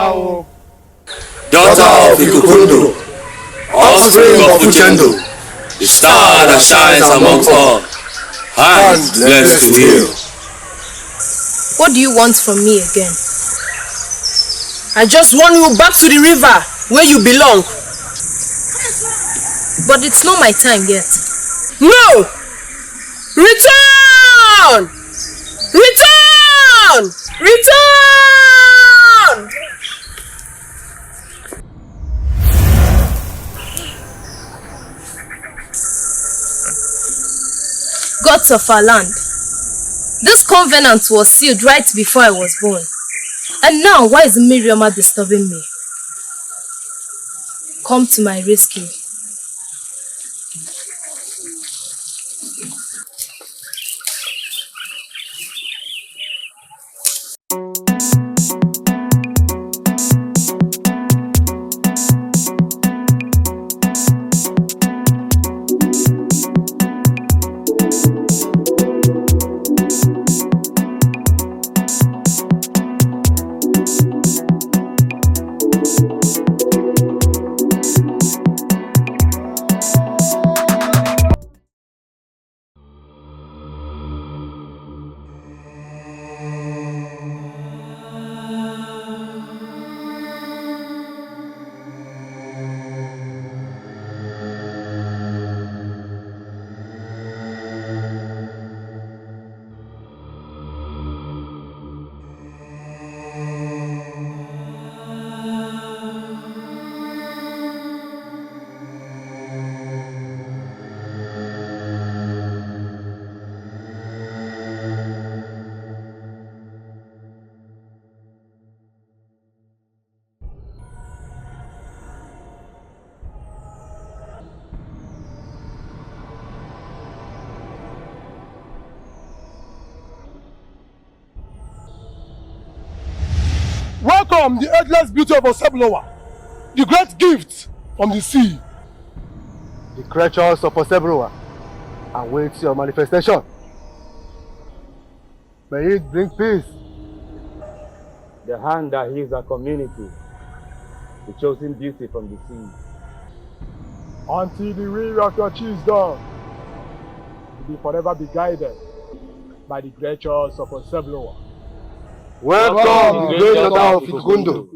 Daughter of Ikukundo, offspring of Uchendo, the star that shines amongst all, hands blessed to heal. What do you want from me again? I just want you back to the river where you belong. But it's not my time yet. No! Return! Return! Return! Gods of our land, this covenant was sealed right before I was born. And now, why is Mmirioma disturbing me? Come to my rescue. Welcome the endless beauty of Oseblowa, the great gift from the sea. The creatures of Oseblowa await your manifestation. May it bring peace. The hand that heals our community, the chosen beauty from the sea. Until the will of your chiefs done, you will forever be guided by the creatures of Oseblowa. Welcome, the great daughter of Ikukundo,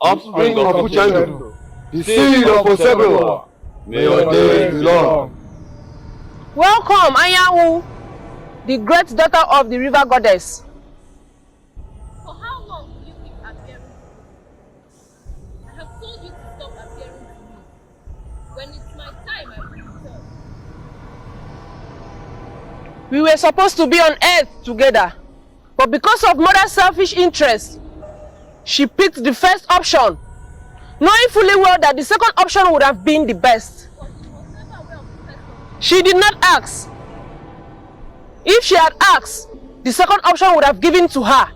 offspring of Uchendo, the seed of Oseblowa. May your days be long. Welcome, Anyanwu, the great daughter of the river goddess. For how long will you keep appearing to me? I have told you to stop appearing to me. When it's my time, I will return. We were supposed to be on earth together, but because of mother's selfish interest, she picked the first option, knowing fully well that the second option would have been the best. She did not ask. If she had asked, the second option would have given to her.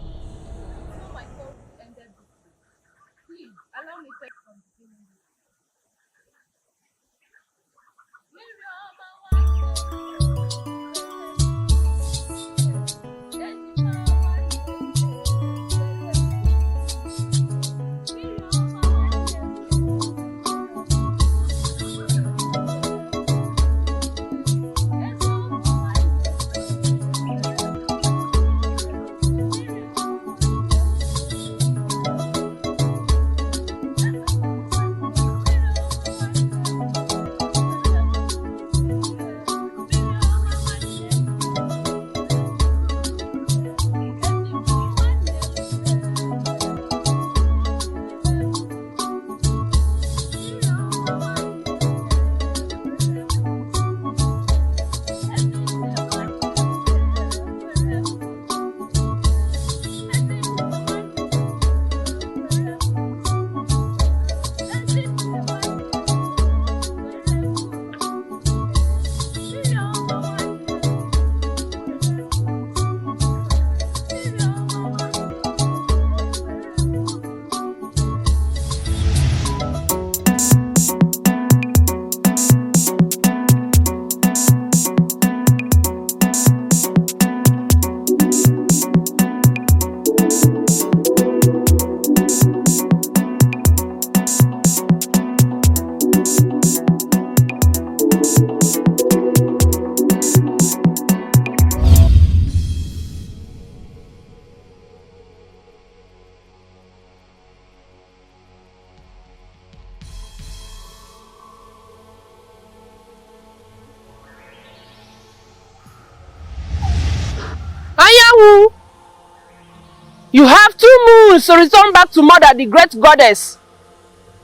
You have 2 moons to return back to Mother, the great goddess.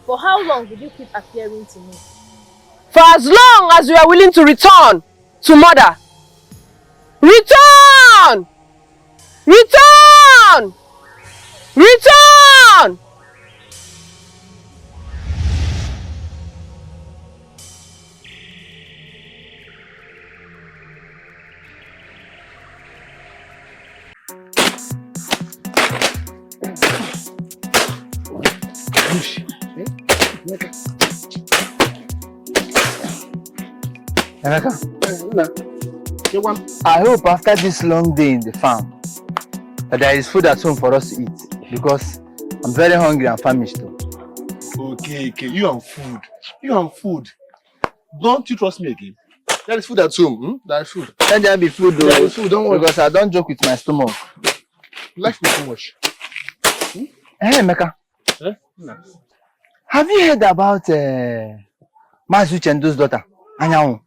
For how long will you keep appearing to me? For as long as you are willing to return to Mother. Return! Return! Return! Emeka, I hope after this long day in the farm that there is food at home for us to eat, because I'm very hungry and famished too. Okay, you and food. Don't you trust me again? There is food at home. There is food. Let there be food though, There is food, don't worry. because I don't joke with my stomach. Life is too much. Hey Emeka, have you heard about Mazu Chendo's daughter, Anyanwu?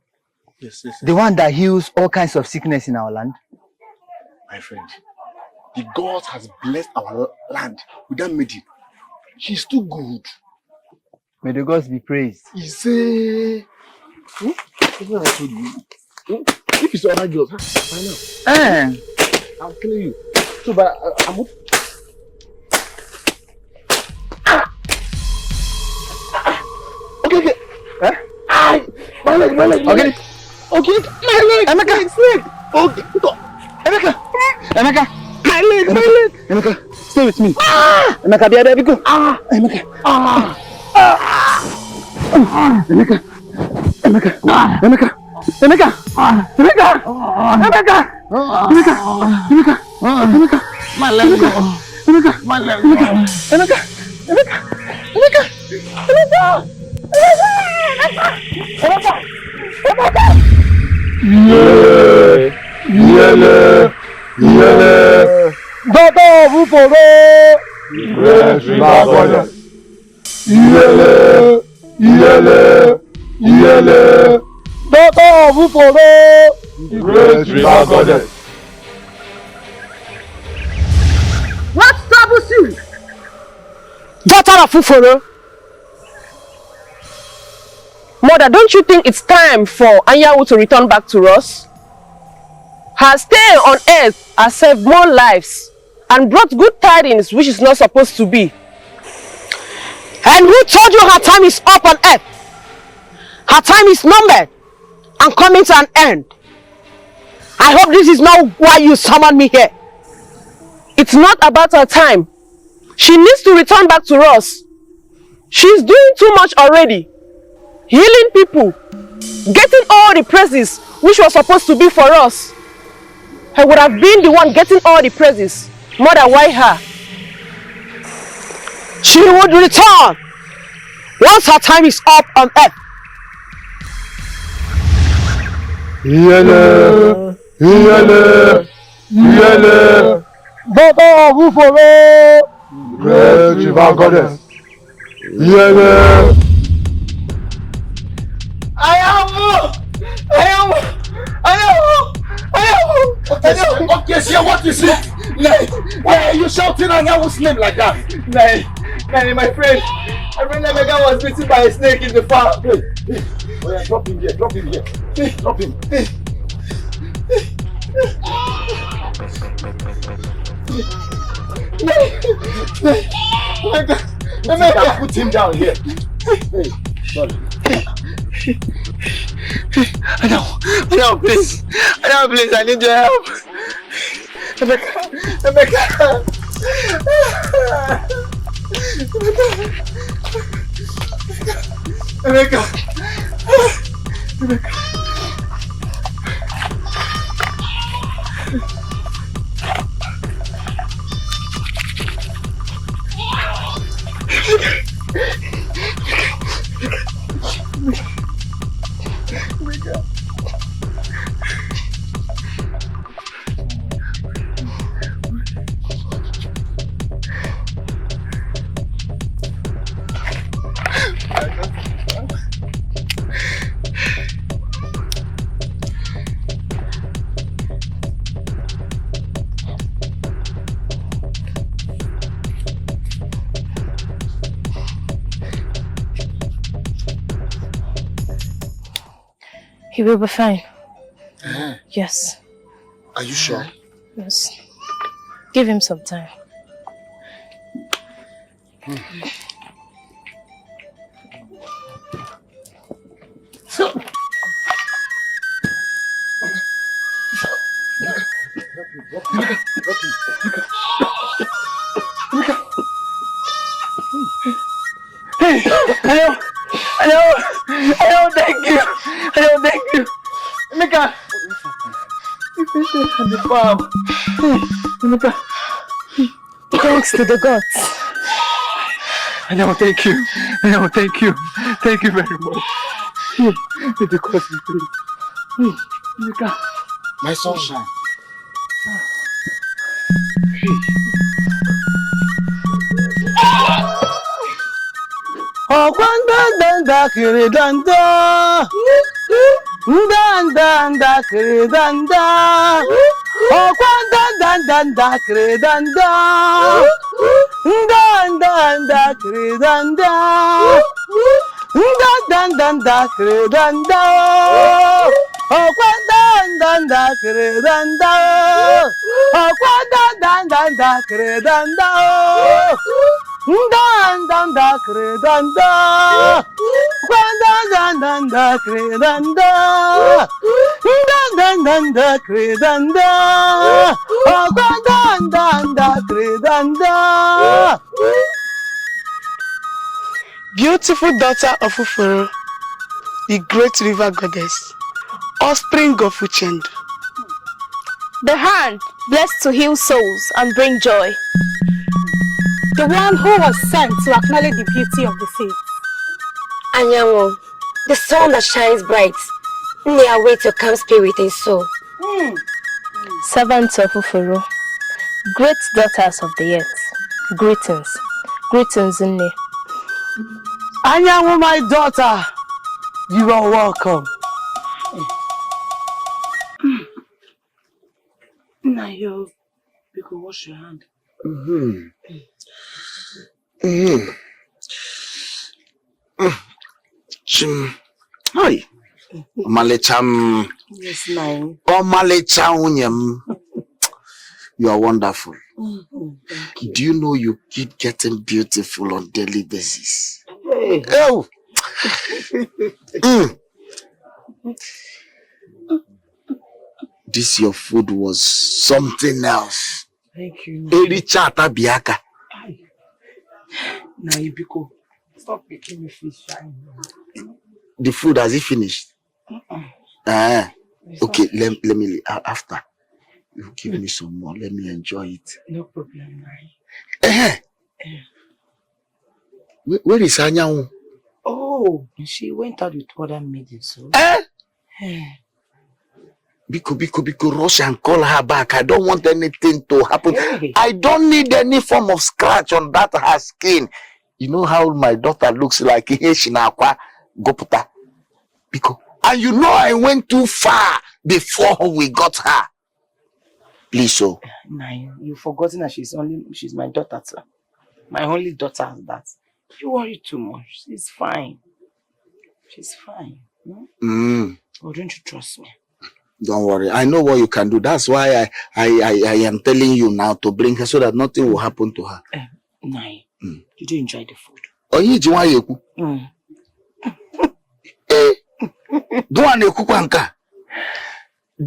Yes. The one that heals all kinds of sickness in our land? My friend, the God has blessed our land with that maiden. She's too good. May the gods be praised. He say, what I told you? If it's other girls, I know. I'm killing you. So, but I'm. Okay. My leg. Okay, my leg. Emeka, Okay. Emeka, My leg. Emeka, stay with me. Emeka, be there, go. Emeka. My leg. Yele. Daughter of Uforo. Great river goddess. Yele. Daughter of Uforo. Great river goddess. What troubles you? Daughter of Uforo? Mother, don't you think it's time for Anyanwu to return back to us? Her stay on earth has saved more lives and brought good tidings which is not supposed to be. And who told you her time is up on earth? Her time is numbered and coming to an end. I hope this is not why you summoned me here. It's not about her time. She needs to return back to us. She's doing too much already. Healing people, getting all the praises which was supposed to be for us. I would have been the one getting all the praises. Mother, why her? She would return once her time is up on earth. Yele. Daughter of Uforo. Great river goddess. Yele. Okay, see what you say? Why are you shouting Anyawu's name like that? Nay, my friend, I remember Emeka was bitten by a snake in the farm. Oh yeah, drop him here. Drop him. Emeka, put him down here. Hey, sorry. Anyanwu, please, I need your help. Emeka. He will be fine. Yes. Are you sure? Yes. Give him some time. Hey, hello, thank you. Hello, thank you. Emeka, you finished at the farm. Emeka. Thanks to the gods. Hello, thank you. Hello, thank you. Thank you very much. Because you did. Emeka. My sunshine. Oh, danda kiri danda. Danda kiri danda. Oh, danda kiri danda. Danda kiri danda. Danda kiri danda. Oh, danda kiri danda. Oh, danda kiri danda. Danda kredanda, danda kredanda, danda kredanda, danda kredanda. Beautiful daughter of Ufuru, the great river goddess, offspring of Uchendu. The hand blessed to heal souls and bring joy. The one who was sent to acknowledge the beauty of the faith. Anyango, the sun that shines bright, in their way to calm spirit and soul. Servants of Ufuru, great daughters of the earth, greetings. Greetings, Nne. Anyango, my daughter, you are welcome. Nayo, you can wash your hand. Chim. Hi. Malecham. Yes, Nai. Oh, Malecham. You are wonderful. Thank you. Do you know you keep getting beautiful on daily basis? Hey. Oh. This your food was something else. Thank you. Erichata biaka. Nai, Biko, stop making me feel shy. The food has it finished? Okay, let me after. You give me some more. Let me enjoy it. No problem, Nai. Where is Anyanwu? Oh, she went out with other maidens. So. Biko, rush and call her back. I don't want anything to happen. Hey. I don't need any form of scratch on that her skin. You know how my daughter looks like Shinakwa Goputa. Biko. And you know I went too far before we got her. Please, so. Nai, you've forgotten that she's my daughter, sir. My only daughter is that. You worry too much. She's fine. She's fine. Oh, don't you trust me? Don't worry. I know what you can do. That's why I am telling you now to bring her so that nothing will happen to her. Nai, did you enjoy the food? Oh, you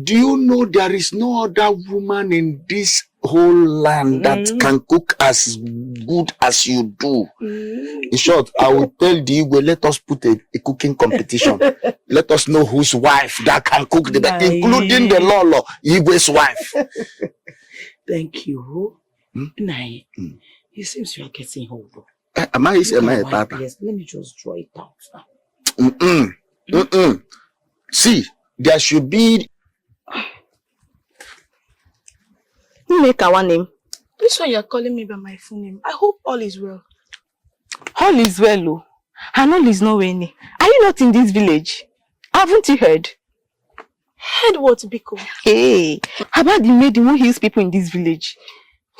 do you know there is no other woman in this whole land that can cook as good as you do? In short, I will tell the Igwe, let us put a cooking competition. Let us know whose wife that can cook the best, including the Lolo, Igwe's wife. Thank you. Nai, it seems you are getting old. Am I a tata? Yes, let me just draw it out now. See, there should be... Make our name. This one you're calling me by my full name. I hope all is well. All is well, oh. And all is nowhere near. Are you not in this village? Haven't you heard? Heard what, Biko? Hey, about the maiden who heals people in this village?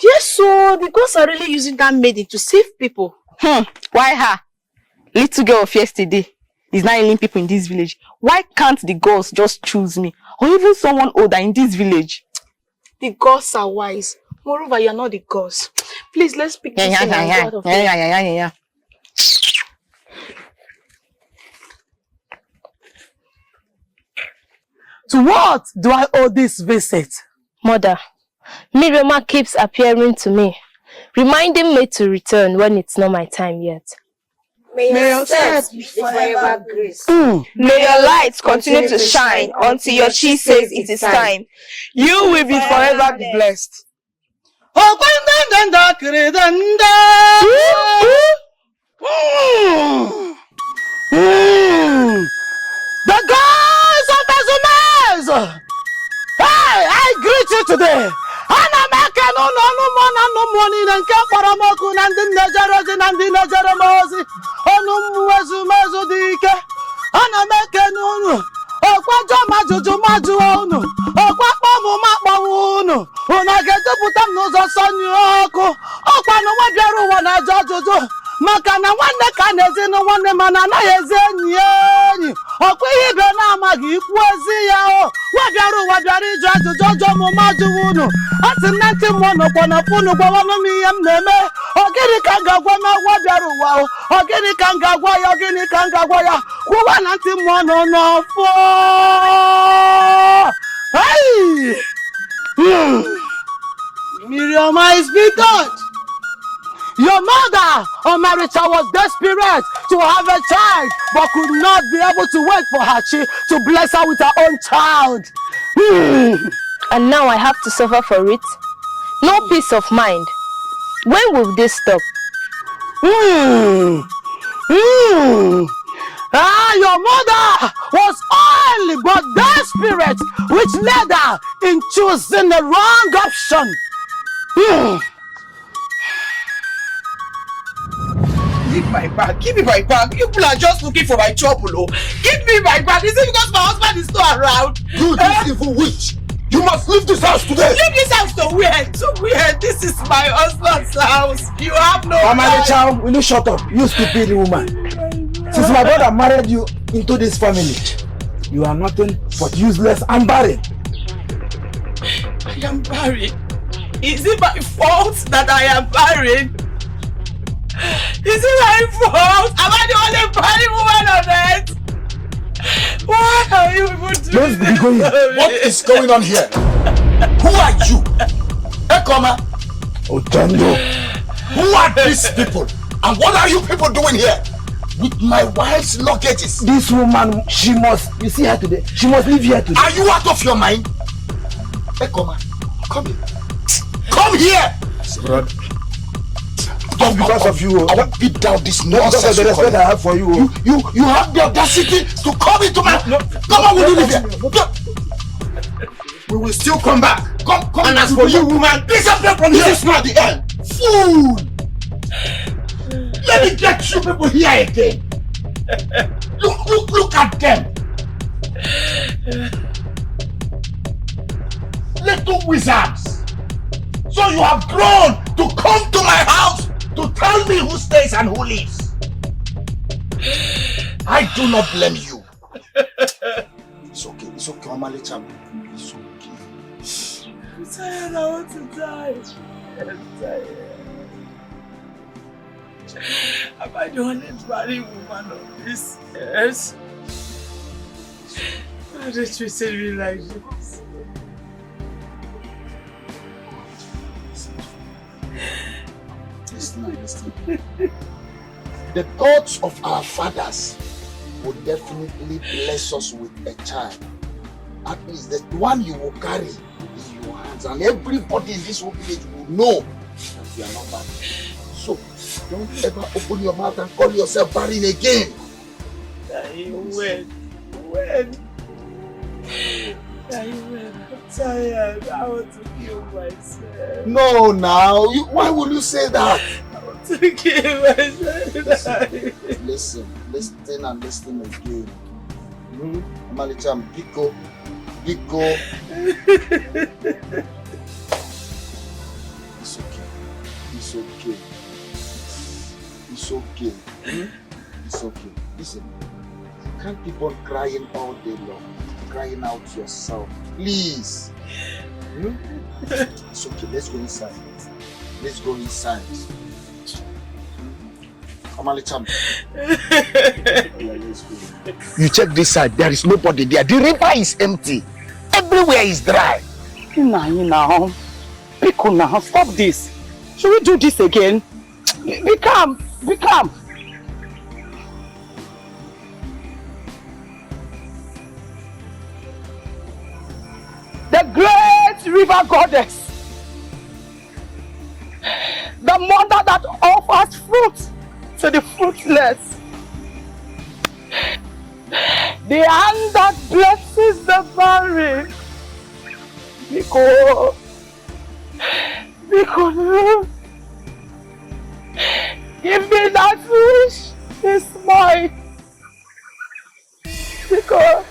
Yes, so the gods are really using that maiden to save people. Why her? Little girl of yesterday. is not ailing people in this village, why can't the gods just choose me? Or even someone older in this village? The gods are wise. Moreover, you're not the gods. Please, let's pick this thing and go out of here. Yeah. To what do I owe this visit? Mother, Mmirioma keeps appearing to me, reminding me to return when it's not my time yet. May your steps be forever graced. May your light continue to shine until your chi says it is time. You will be forever blessed. The gods of Azumes! Hey, I greet you today. Ana maka no money and Kamparamoku and the Najarosi and the Najaramosi. Onumuazumazu dike. Ana maka no. Okwajo maju onu. Okwakpo mu makpo unu. Una getu putam n'ụzọ sonye ọkụ. Okwa no wabiaru wa na jojojo. Maka na nwanne ka na-ezi na nwanne mana anaghị ezi enyi. Ọkwa ihe ibe na-amaghị ikwu ezi ya o. Wabiara ịjụ ajụjụ ọjọọ mụ majụ unu. Asị na ntị mmụọ nọkwa na funu gwawanụ m ihe m na-eme. Ọ gịnị ka m ga-agwa na wabiara ụwa o? Ọ gịnị ka m ga-agwa ya? Ọ gịnị ka m ga-agwa ya? Kwụwa na ntị mmụọ nọ n'ọfọ. Hey! Mmirioma is big God. Your mother, Omarita, was desperate to have a child, but could not be able to wait for her to bless her with her own child. And now I have to suffer for it? No peace of mind. When will this stop? Your mother was only but desperate, which led her in choosing the wrong option. Give my bag. Give me my bag. People are just looking for my trouble. Oh. Give me my bag. Is it because my husband is not around? You this evil witch! You must leave this house today! Leave this house to where? To where? This is my husband's house. You have no right. Child, will you shut up? You stupid woman. Since my brother married you into this family, you are nothing but useless and barren. I am barren. Is it my fault that I am barren? Is it my fault? Am I the only barren woman on earth? Why are you even doing this? What is going on here? Who are you? Ekoma? Otando. Who are these people? And what are you people doing here? With my wife's luggages? This woman, she must, you see her today, she must live here today. Are you out of your mind? Ekoma, come here. Come here! Brother. Just because of you, I want to beat down this nonsense. Because of the respect I have for you. You have the audacity to come into my... Come on, we live here. We will still come back. Come and as for you, woman, disappear from here. This is not the end. Fool! Let me get you people here again. Look at them. Little wizards. So you have grown to come to my house to tell me who stays and who leaves. I do not blame you. It's okay, Omalicham. It's okay. I'm tired, I want to die. I'm tired. Am I the only married woman on this earth? Why they treated me like this? Listen. The gods of our fathers will definitely bless us with a child. At least the one you will carry in your hands, and everybody in this whole village will know that you are not married. So don't ever open your mouth and call yourself barren again. When? I'm tired. I want to kill myself. No, now. Why will you say that? I want to kill myself. Listen and listen again. Omalicham, Biko. It's okay. It's okay. Listen. can't keep on crying all day long. Crying out yourself. Please. It's okay, let's go inside. Let's go inside. You check this side, there is nobody there. The river is empty. Everywhere is dry. Now. Pico now, stop this. Should we do this again? Be calm, be calm. The great river goddess, the mother that offers fruit to the fruitless, the hand that blesses the barren, because give me that wish is mine, because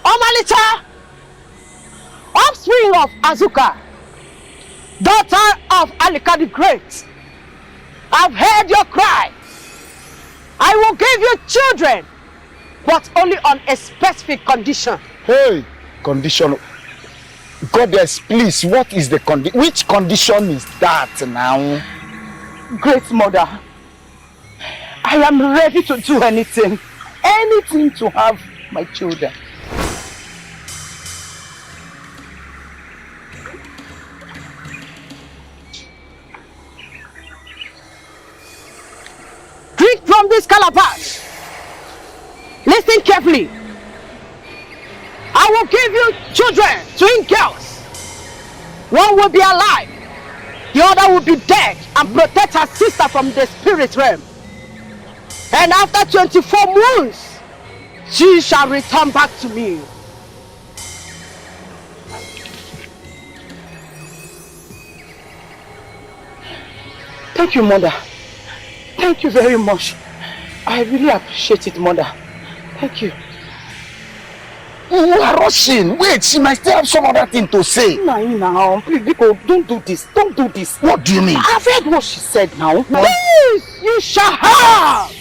Omalicha, offspring of Azuka, daughter of Alika the Great, I've heard your cry. I will give you children, but only on a specific condition. Hey, condition. Goddess, please, what is the condition? Which condition is that now? Great Mother, I am ready to do anything to have my children. Drink from this calabash. Listen carefully. I will give you children, twin girls. One will be alive, the other will be dead, and protect her sister from the spirit realm. And after 24 moons, she shall return back to me. Thank you, Mother. Thank you very much. I really appreciate it, Mother. Thank you. You are rushing. Wait, she might still have some other thing to say. Now, please, don't do this. Don't do this. What do you mean? I've heard what she said now. Please, you shall have.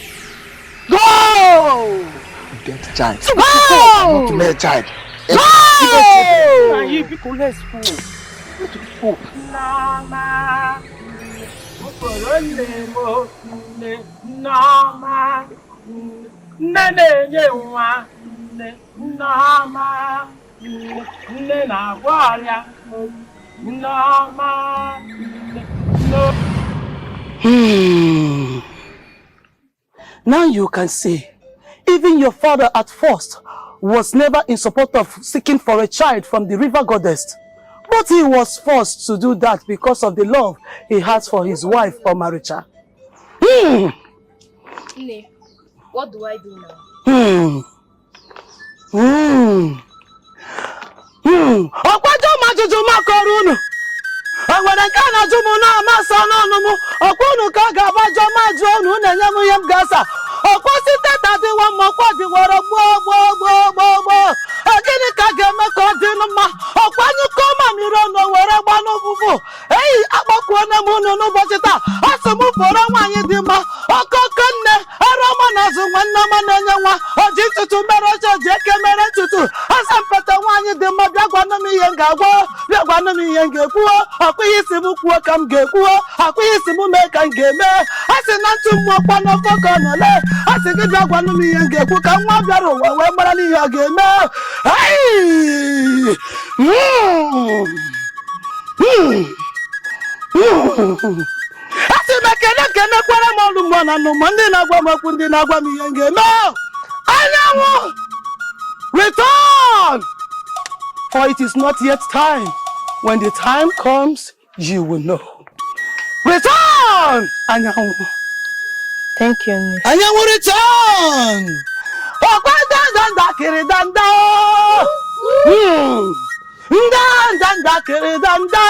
Go! Get child. Go! Not to let child. Go! Let's go. Let's go. Now you can see, even your father at first was never in support of seeking for a child from the river goddess. But he was forced to do that because of the love he has for his wife, Omaricha. Ne, what do I do now? Okwajo majuju makorunu. Agwara kana jumu na amasa nanumu. Okwunu ka gabajo majonu na nyamu yem gasa. Okwosite tadi wa mokwaji wara bo. Agini ka geme ko dinuma. Okwanyu koma mirono wara gbanu fufu. Ei akpokwo na munu no bochita. Asumu foro nwanyi dima. Okokonne aroma na zu nwanna mananya nwa. Oji tutu mere oji ekemere tutu. Asampete nwanyi dima bia gwanu mi yenga gwo. Bia gwanu mi yenga kwuo. Akwiyi simu kwuo kam gekwuo. Akwiyi simu me kan geme. Asi na ntumu okwa no kokono le. Asi gi bia gwanu mi yenga kwu ka nwa biara uwa we mara ni ya geme. Hey! Asi mekene kene kwara molu mwana no mandi na gwa makundi na gwa mi yenge. No! Anyanwu! Return! For it is not yet time. When the time comes, you will know. Return! Anyanwu. Thank you, Nick. Anyanwu, return! Danda kiri danda. Danda kiri danda.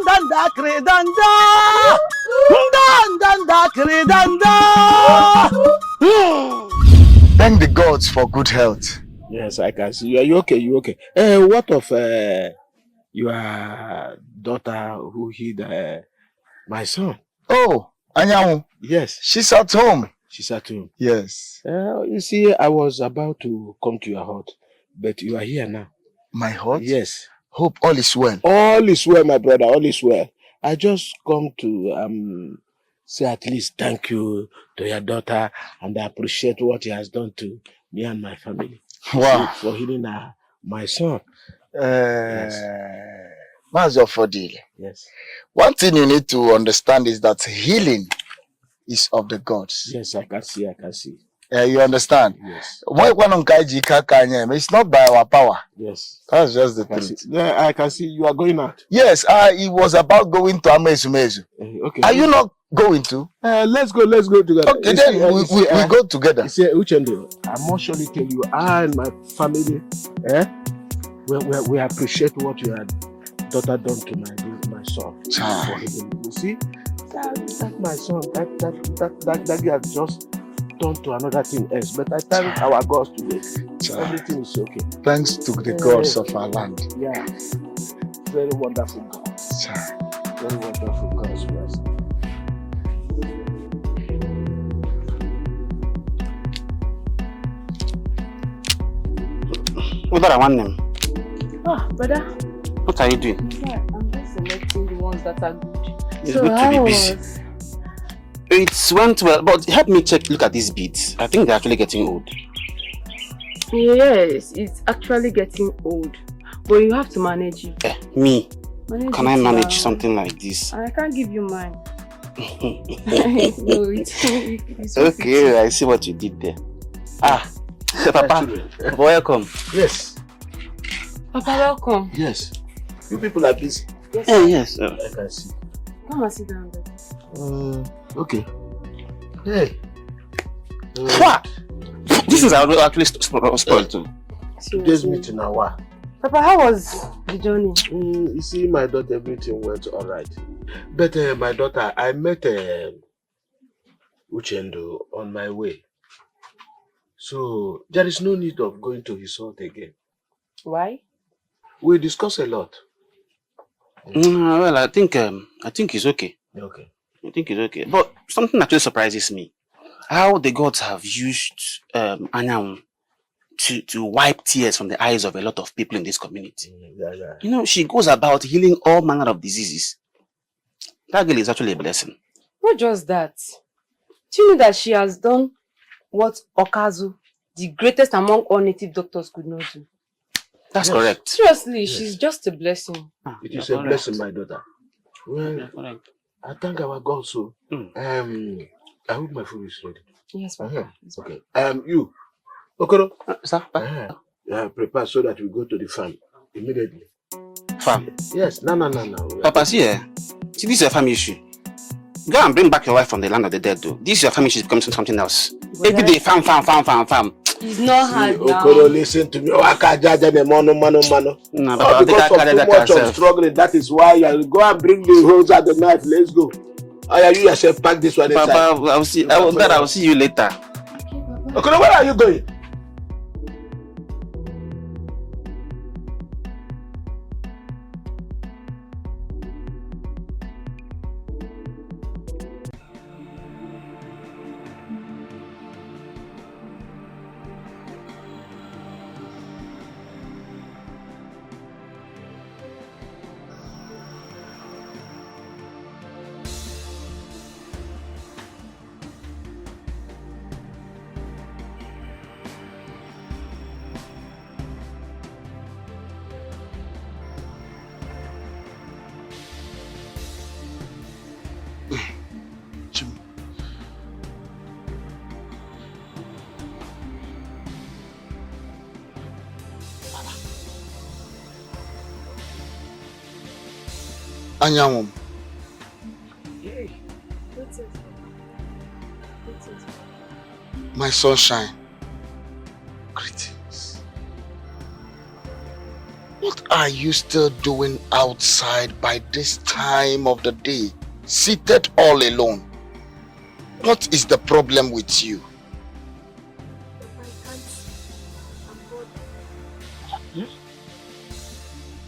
Danda kiri danda. Danda kiri danda. Thank the gods for good health. Yes, I can see you. Are you okay? You okay? What of your daughter who hid my son. Oh, Anyanwu. Yes. She's at home. She's at home. Yes. You see, I was about to come to your hut, but you are here now. My hut? Yes. Hope all is well. All is well, my brother. All is well. I just come to say at least thank you to your daughter, and I appreciate what he has done to me and my family. Wow. For healing my son. Master Fodil. Yes. One thing you need to understand is that healing is of the gods. Yes, I can see. You understand? Yes. It's not by our power. Yes. That's just the truth. Yeah, I can see you are going out. Yes, it was about going to Amezumezu. Okay. Are you not going to? Let's go together. Okay, then we go together. See, Uchendo, I must surely tell you, I and my family, we appreciate what your daughter done to my son. You see, that my son, that guy just turned to another thing else. But I thank our gods today. Everything is okay. Thanks to the gods of our land. Yeah. Very wonderful gods. Very wonderful gods for us. What I want them? Ah, brother. What are you doing? I'm just selecting the ones that are good. It's good to be busy. It went well, but help me look at these beads. I think they're actually getting old. Yes, it's actually getting old. But you have to manage it. Me? Can I manage something like this? I can't give you mine. No, it's okay, I see what you did there. Papa, welcome. Yes. Papa, welcome. Yes. You people are busy. Yes. Yes. I can see. Come and sit down there. Okay. Hey. What? This is actually spoiled too. Today's meeting now. Papa, how was the journey? You see, my daughter, everything went all right. But my daughter, I met Uchendo on my way. So there is no need of going to his hut again. Why? We discussed a lot. Well, I think he's okay. Okay. I think he's okay. But something actually surprises me. How the gods have used Anyanwu to wipe tears from the eyes of a lot of people in this community. Yeah. You know, she goes about healing all manner of diseases. That girl is actually a blessing. Not just that. Do you know that she has done what Okazu, the greatest among all native doctors, could not do? That's correct. Seriously, she's just a blessing. It is a blessing, my daughter. Well, I thank our God so. I hope my food is ready. Yes, Papa. Okay. You, Okoro. Sir? Prepare so that we go to the farm immediately. Farm? Yes. No. Papa, see this is a family issue. Go and bring back your wife from the land of the dead, though. This is your family issue becoming something else. Every day, farm. It's not hard now. Okoro, listen to me. No, Papa, because of too much of struggling, that is why you go and bring the hose and the knife. Let's go. You yourself pack this one inside. Papa, I'll see you later. Okoro, where are you going? Anyanwu. My sunshine. Greetings. What are you still doing outside by this time of the day, seated all alone? What is the problem with you?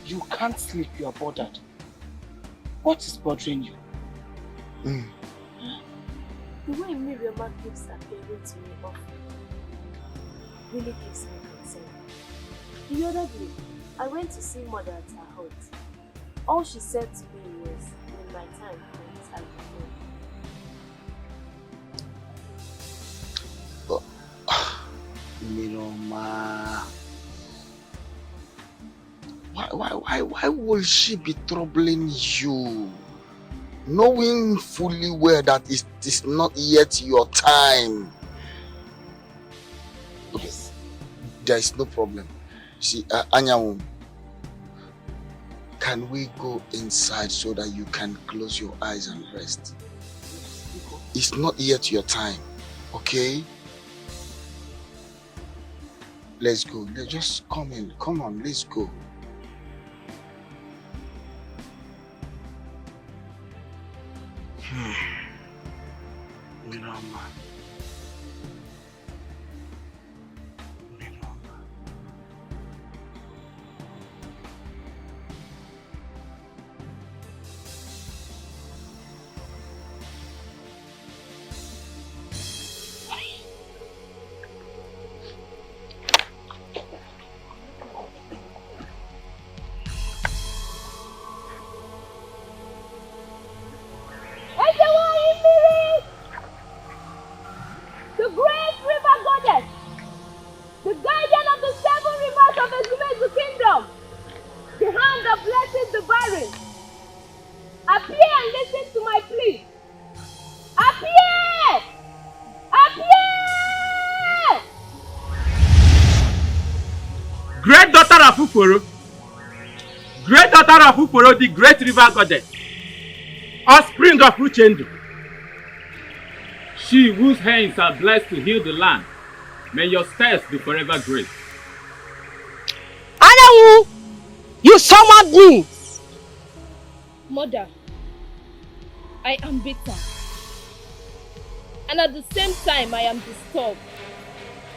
You can't sleep, you are bothered. What is bothering you? The way Mmirioma keeps appearing to me often really gives me concern. The other day, I went to see Mother at her hut. All she said to me was, "In my time, I will go." Mmirioma. Why will she be troubling you? Knowing fully well that it is not yet your time. Okay. Yes. There is no problem. See, Anyanwu, can we go inside so that you can close your eyes and rest? It's not yet your time, okay? Let's go. Let's just come in. Come on, let's go. Mmirioma. The great river goddess, the guardian of the 7 rivers of the kingdom, the hand that blesses the barren, appear and listen to my plea. Appear! Appear! Great daughter of Uforo, the great river goddess, offspring of Uchendu, she whose hands are blessed to heal the land, may your steps be forever great. Anyanwu, you summoned me. Mother, I am bitter. And at the same time, I am disturbed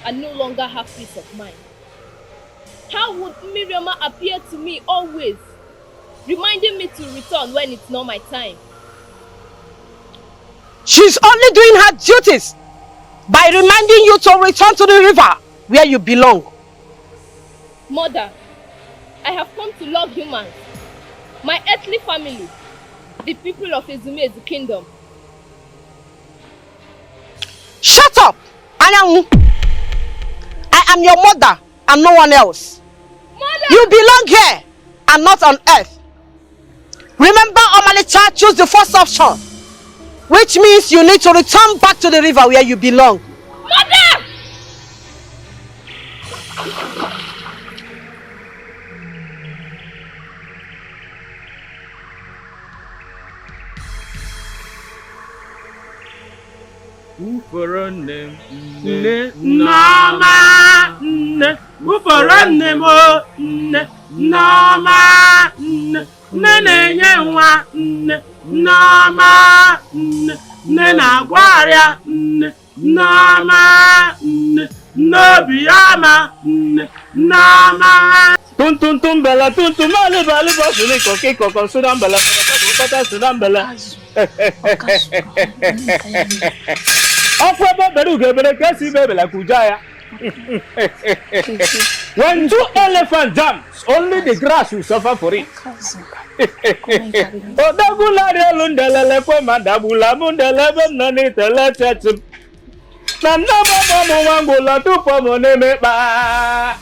and no longer have peace of mind. How would Mmirioma appear to me always, reminding me to return when it's not my time? She's only doing her duties by reminding you to return to the river where you belong. Mother, I have come to love humans, my earthly family, the people of Ezumezu kingdom. Shut up, Anyanwu. I am your mother and no one else. Mother! You belong here and not on earth. Remember, Omalicha chose the first option, which means you need to return back to the river where you belong. Mother! Uforo nne Nneoma nne Uforo nne mo nne Nneoma nne nne na-enye nwa nne Nneoma nne nne na-agwa arịa nne Nneoma nne Mmirioma nne Nneoma tuntum bela tuntum ali bosuni koki kokon sudan bela kota sudan bela Ofwe beru gebere kasi bebela kujaya. When 2 elephants jump, only the grass will suffer for it. Odagula relundelele kwa madabula mundelebe nani telechetu. Nana mama wangula tupo moneme ba.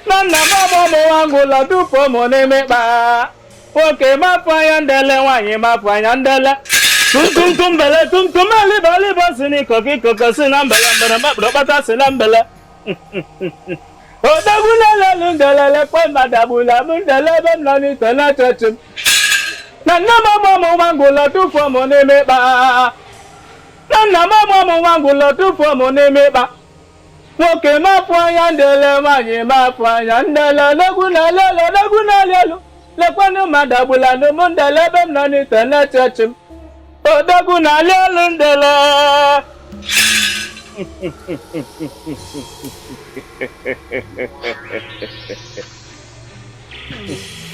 Nana mama wangula tupo moneme ba. Oke mapaya ndele wanyi mapaya ndele. Tum bele tum ali basini koki kokosi nambele mbere bata sinambele. Odagula lundele kwa madabula mundelebe nani telechetu. Nana mama wangula tupo moneme ba. Nana mama wangula tupo moneme ba. Woke mapanya ndele wanyi mapanya ndele laguna lelo lekwanu madabula no mundelebe nani telechetu. Odaguna lelundele.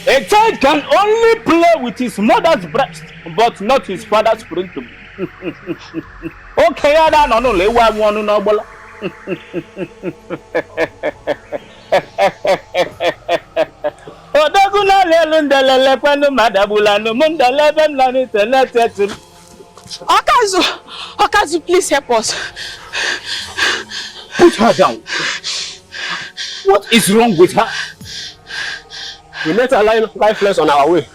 A child can only play with his mother's breast, but not his father's sprintum. Okay, I don't know. Let one no bola. Odaguna lelundele kwenu madabula no mundele bemlani teletetu. Okazu, please help us. Put her down. What is wrong with her? We met her lifeless on our way.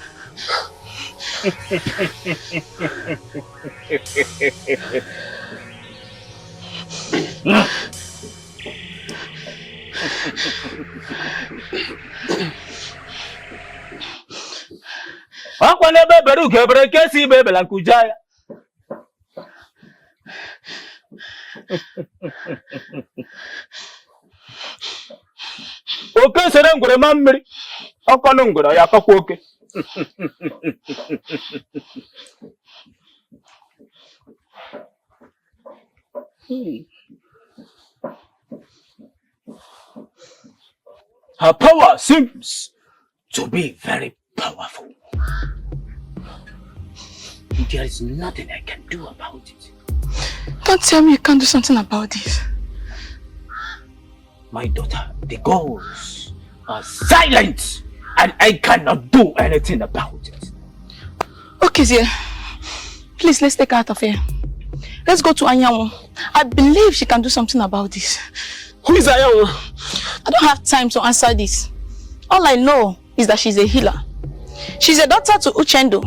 Akwanebe beru gebre kesi bebela kujaya. Oke sere ngwere ma mmiri. Ọkọnụ ngwere ya akọkwa oke. Her power seems to be very powerful. There is nothing I can do about it. Don't tell me you can't do something about this. My daughter, the gods are silent and I cannot do anything about it. Okay, Zia. Please, let's take her out of here. Let's go to Anyanwu. I believe she can do something about this. Who is Anyanwu? I don't have time to answer this. All I know is that she's a healer. She's a daughter to Uchendo.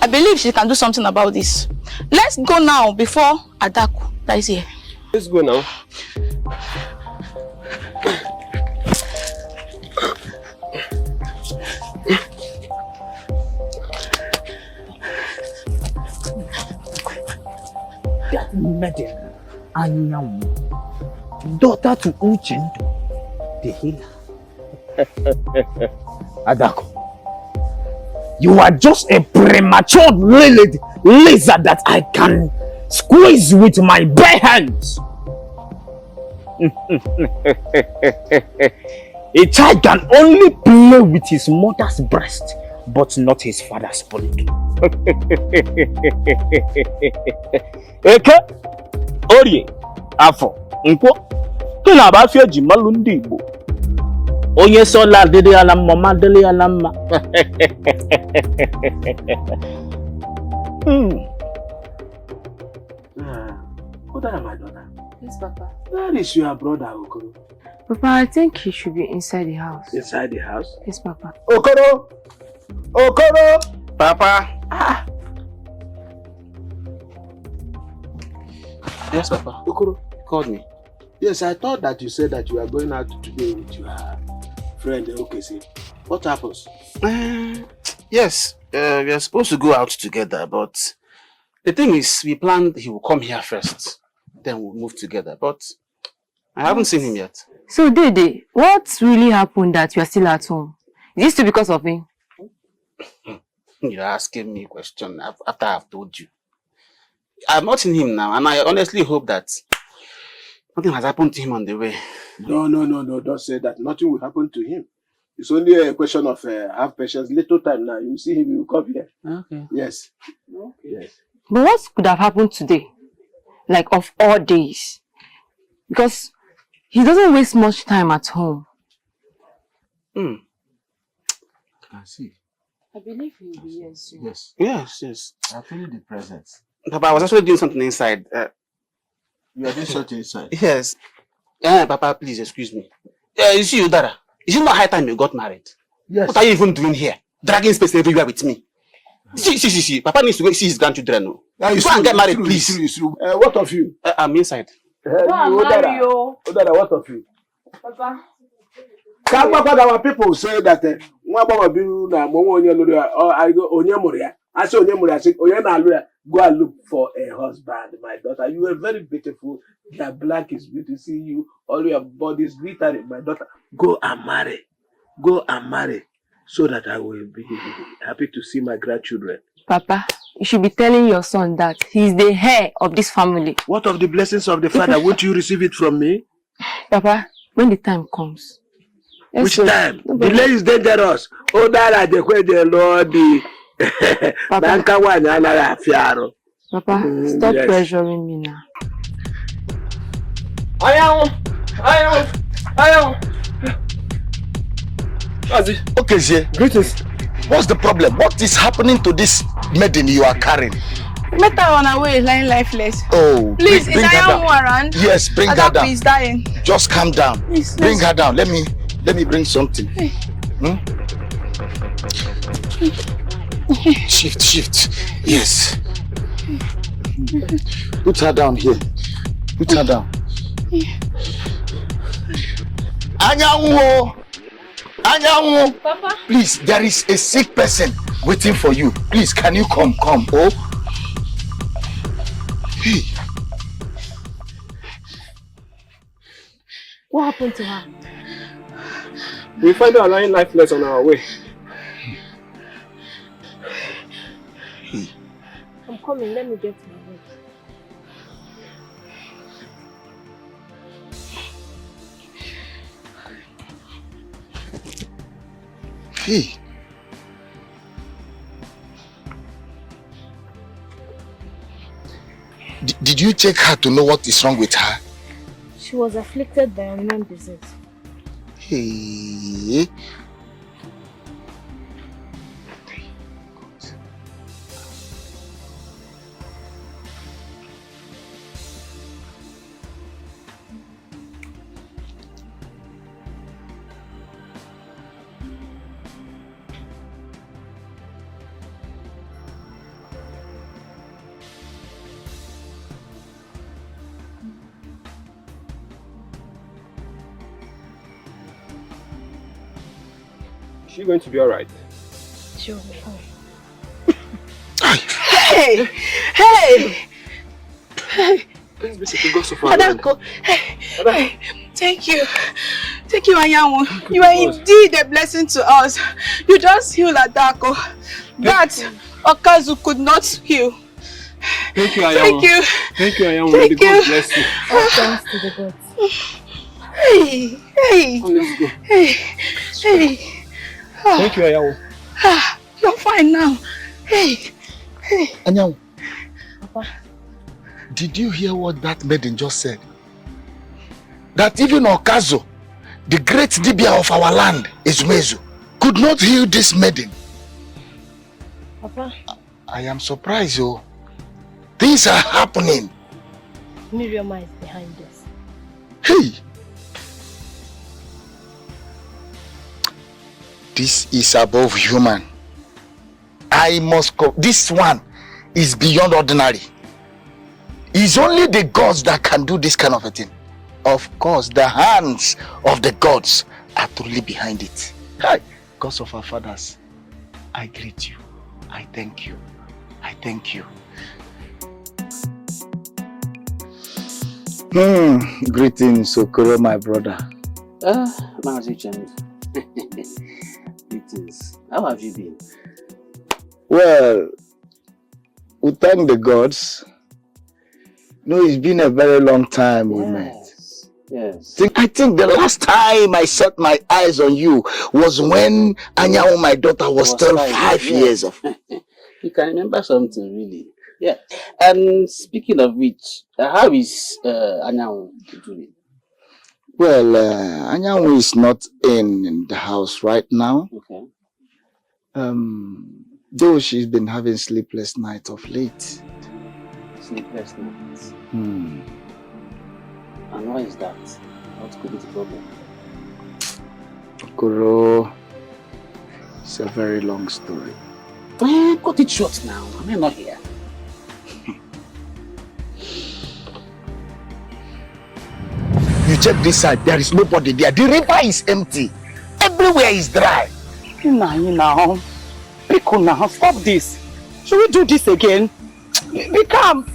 I believe she can do something about this. Let's go now before Adaku dies here. Let's go now. That maiden, Anyanwu, daughter to Uchendo, the healer. Adako, you are just a premature lizard that I can squeeze with my bare hands. A child can only play with his mother's breast, but not his father's body. Eke, Orie, Afo, Nkwo, kina ba fi ejimalu ndi Igbo. Onye sola dede ala mama dele ala mma. What are my daughter? Yes, Papa. Where is your brother, Okoro? Papa, I think he should be inside the house. Inside the house? Yes, Papa. Okoro! Okoro! Papa! Ah. Yes, Papa. Okoro, you called me. Yes, I thought that you said that you are going out today with your friend, OKC. What happens? Yes, we are supposed to go out together, but the thing is, we planned he will come here first, then we'll move together, but I haven't seen him yet. So, Dede, what really happened that you are still at home? Is this still because of him? You're asking me a question after I've told you. I've not seen him now, and I honestly hope that nothing has happened to him on the way. No, don't say that. Nothing will happen to him. It's only a question of have patience. Little time now. You see him, he will come here. Okay. Yes. Okay. Yes. But what could have happened today? Like, of all days? Because he doesn't waste much time at home. I see. I believe he will be here soon. Yes. Yes. I feel the presence. Papa, I was actually doing something inside. You are doing something inside? Yes. Papa, please excuse me. You see, Udara, is it not high time you got married? Yes. What are you even doing here? Dragging space everywhere with me. See. Papa needs to go see his grandchildren. No. Go and get married, please. It's true. What of you? I'm inside. Udara, what of you? Papa. Our people say that I say go and look for a husband, my daughter. You are very beautiful. Your black is beautiful. See you, all your body is glittering, my daughter. Go and marry. Go and marry, so that I will be happy to see my grandchildren. Papa, you should be telling your son that he's the heir of this family. What of the blessings of the father? Won't you receive it from me? Papa, when the time comes, Yes, which time? Delay is dangerous. Oh, that I declare the Lord the Banka one and I Fiaro. Papa, stop pressuring me now. I am. Okay, Zé. Greetings. What's the problem? What is happening to this maiden you are carrying? Met her on her way, lying lifeless. Oh, please, bring is her down. Around? Yes, bring her down. Is dying. Just calm down. Please, bring her down. Let me bring something. Shift. Yes. Put her down here. Put her down. Anyanwu! Papa. Please, there is a sick person waiting for you. Please, can you come? Oh. Hey. What happened to her? We find her lying lifeless on our way. I'm coming, let me get to my room. Hey. Did you check her to know what is wrong with her? She was afflicted by unknown disease. Hey. Is she going to be alright? She'll be fine. Hey! Please be seeking God so far. Adako, hey, thank you, Anyanwu. You are indeed a blessing to us. You just healed Adako. That Okazu could not heal. Thank you, Anyanwu. Thank you, Anyanwu. Thank you. God bless you. All thanks to the gods. Hey. Let's go. Hey. Thank you, Anyanwu. You're fine now. Hey. Anyanwu. Papa. Did you hear what that maiden just said? That even Okazo, the great Dibia of our land, Ezumezu, could not heal this maiden. Papa. I am surprised, oh. Things are happening. Mmirioma is behind us. Hey! This is above human. This one is beyond ordinary. It's only the gods that can do this kind of a thing. Of course, the hands of the gods are truly behind it. Hi, gods of our fathers, I greet you. I thank you. Greetings, Okoro, my brother. Magician. Greetings. How have you been? Well, we thank the gods. No, it's been a very long time we met. Yes. I think the last time I set my eyes on you was when Anyanwu, my daughter, was still 5 years of. You can remember something, really. Yeah. And speaking of which, how is Anyanwu doing? Well, Anyanwu is not in the house right now. Okay. Though she's been having sleepless nights of late. Sleepless nights? Hmm. And why is that? What could be the problem? Okoro, it's a very long story. Cut it short now. Am I not here? You check this side, there is nobody there. The river is empty. Everywhere is dry. Now. Pickle now, stop this. Should we do this again? Be calm.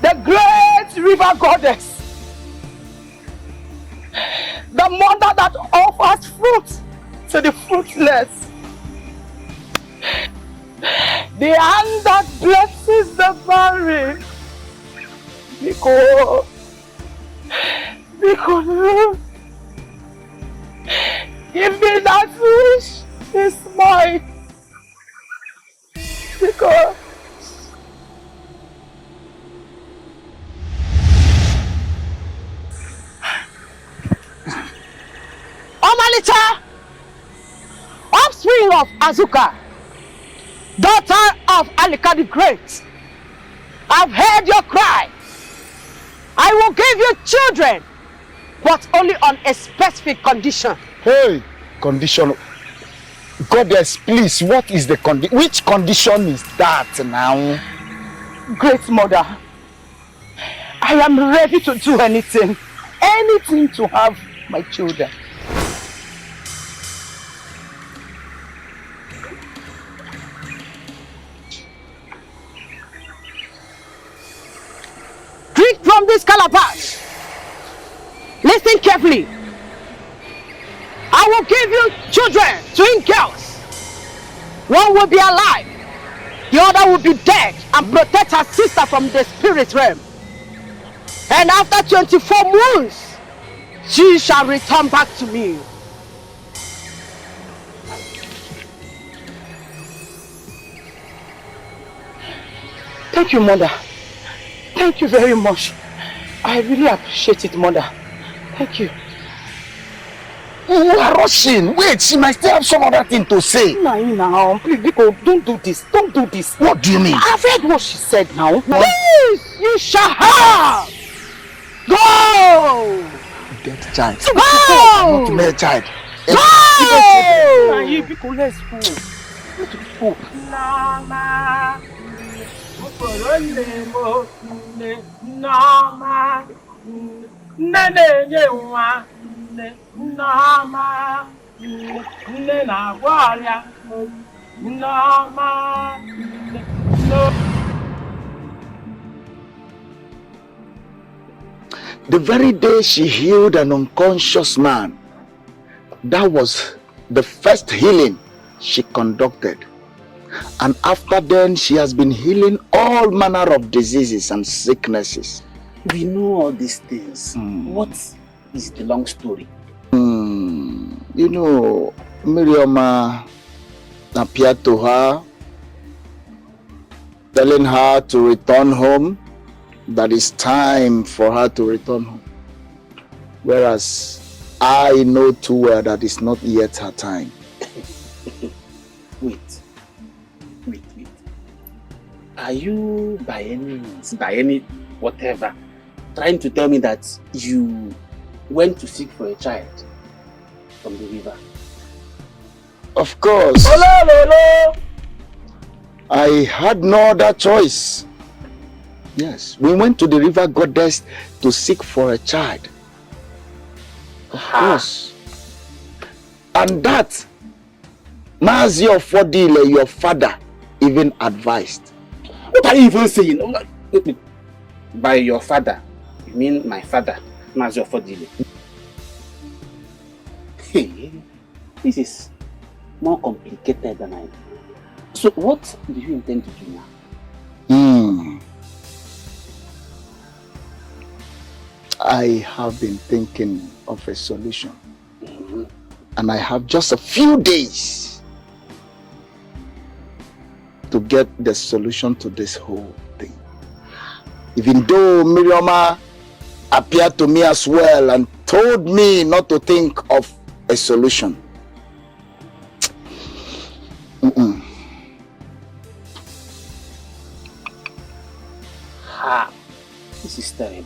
The great river goddess, the mother that offers fruit to the fruitless, The hand that blesses the barren. Because give me that wish is mine. Because Omalita, offspring of Azuka, daughter of Alika the Great, I've heard your cry. I will give you children, but only on a specific condition. Hey, condition. Goddess, please, what is the condition? Which condition is that now? Great Mother, I am ready to do anything to have my children. Drink from this calabash. Listen carefully. I will give you children, twin girls. One will be alive, the other will be dead and protect her sister from the spirit realm. And after 24 moons, she shall return back to me. Thank you, Mother. Thank you very much. I really appreciate it, Mother. Thank you. You are rushing. Wait, she might still have some other thing to say. Now, please, Biko, don't do this. Don't do this. What do you mean? I've heard what she said now. Please, you shall have. Go! Get child. Go! Not mere child. Go! Biko, let's go. Let's go. Nama. Uporonemo. Nama. Nenenyewa. Nama. Nena warrior. Nama. No. The very day she healed an unconscious man, that was the first healing she conducted. And after then, she has been healing all manner of diseases and sicknesses. We know all these things. What is the long story? You know, Mmirioma appeared to her, telling her to return home, that it's time for her to return home. Whereas I know too well that it's not yet her time. Wait. Are you by any whatever, trying to tell me that you went to seek for a child from the river? Of course. I had no other choice. Yes, we went to the river goddess to seek for a child. Of course. And that, Mazi of Fodile, your father, even advised. What are you even saying? By your father, you mean my father, Mazi of Fodile? Hey, this is more complicated than I do. So what do you intend to do now? I have been thinking of a solution. And I have just a few days to get the solution to this whole thing. Even though Mmirioma appeared to me as well and told me not to think of a solution. This is terrible.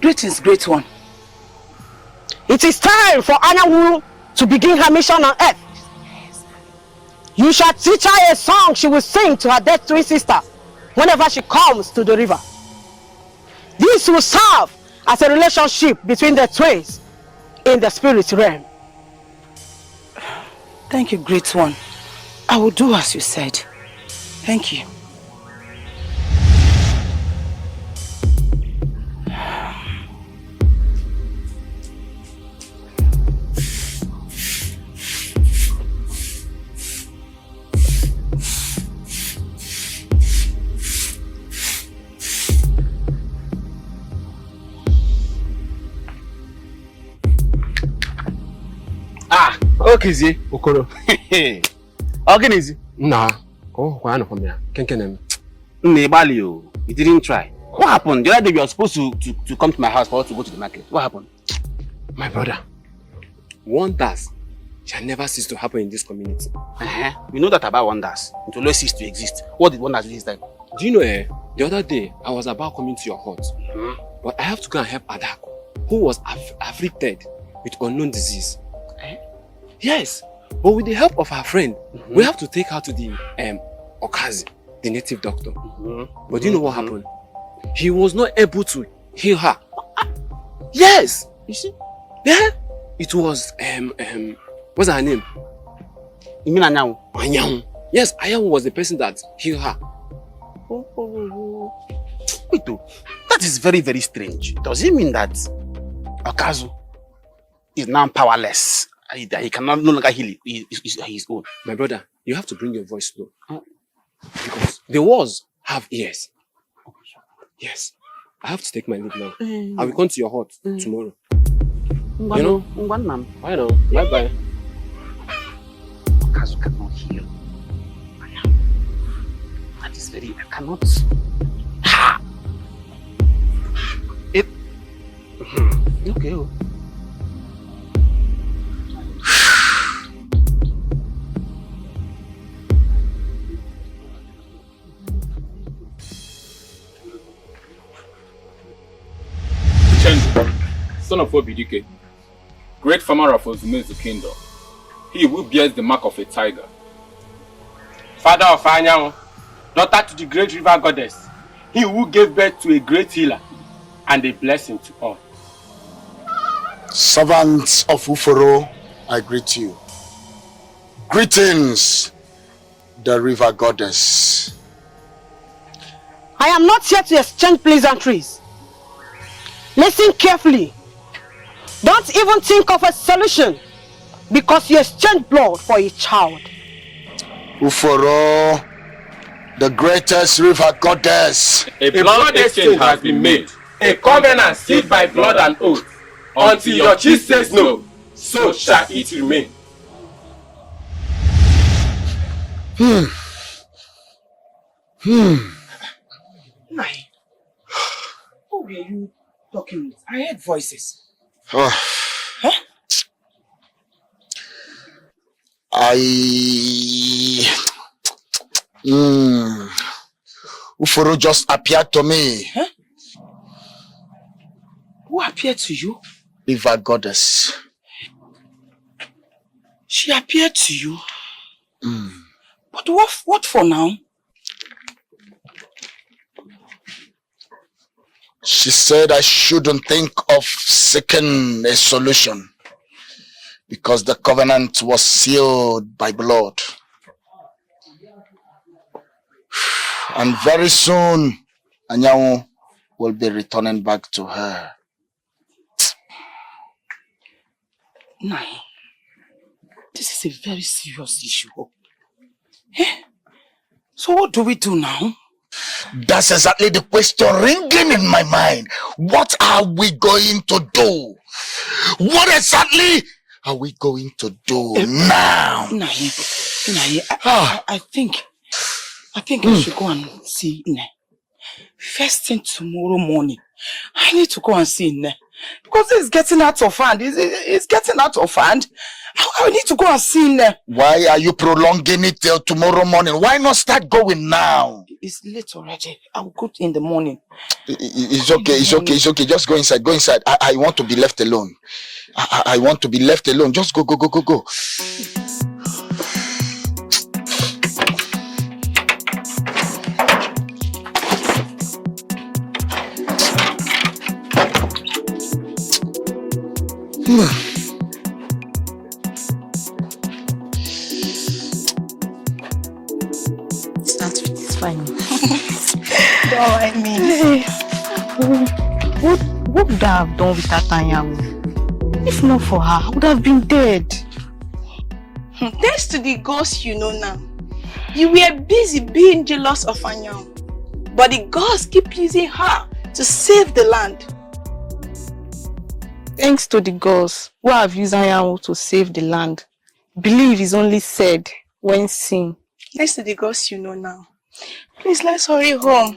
Greetings, great one. It is time for Anyanwu to begin her mission on earth. You shall teach her a song she will sing to her dead twin sister whenever she comes to the river. This will serve as a relationship between the twins in the spirit realm. Thank you, great one. I will do as you said. Thank you. Ah, okay, Okoro. Organize. Nah. Oh, why not from here? Kenkenem. Nebalio, you didn't try. What happened? The other day we were supposed to come to my house for us to go to the market. What happened? My brother, wonders shall never cease to happen in this community. We know that about wonders. It will always cease to exist. What did wonders do this time? Do you know, the other day I was about coming to your hut, but I have to go and help Adako, who was afflicted with unknown disease. Yes, but with the help of her friend, we have to take her to the Okazi, the native doctor. But do you know what happened? He was not able to heal her. Yes, you see? Yeah, it was what's her name? You mean Anyanwu? Anyanwu. Yes, Anyanwu was the person that healed her. Wait, that is very, very strange. Does it mean that Okazu is now powerless? He cannot no longer heal his own? My brother, you have to bring your voice low. Because the walls have ears. Yes. I have to take my leave now. I will come to your hut tomorrow. You know? I know. Bye-bye. Okazu cannot heal. That is very... I cannot... It... Okay. Son of Obidike, great farmer of Ozumezu Kingdom, he who bears the mark of a tiger. Father of Anyanwu, daughter to the great river goddess, he who gave birth to a great healer and a blessing to all. Servants of Uforo, I greet you. Greetings, the river goddess. I am not here to exchange pleasantries. Listen carefully. Don't even think of a solution because you exchange blood for a child. Uforo, the greatest river goddess. A blood exchange has been made, a covenant sealed by blood and oath. Until your chief says no, so shall it remain. Nai, who were you talking with? I heard voices. Uforo just appeared to me. Who appeared to you? River goddess. She appeared to you? But what for now? She said I shouldn't think of seeking a solution because the covenant was sealed by blood. And very soon, Anyanwu will be returning back to her. Nai, this is a very serious issue. So what do we do now? That's exactly the question ringing in my mind. What are we going to do? What exactly are we going to do now? Nai, I think I should go and see Nne. First thing tomorrow morning, I need to go and see Nne. Because it's getting out of hand. It's getting out of hand. I need to go and see him. Why are you prolonging it till tomorrow morning? Why not start going now? It's late already. I'll go in the morning. It's okay. Just go inside. Go inside. I want to be left alone. I want to be left alone. Just go. It's fine. What would I have done with that Anyanwu? If not for her, I would have been dead. Thanks to the ghost you know now. You were busy being jealous of Anyanwu, but the gods keep using her to save the land. Thanks to the gods who have used Anyanwu to save the land. Believe is only said when seen. Thanks to the ghost you know now. Please, let's hurry home.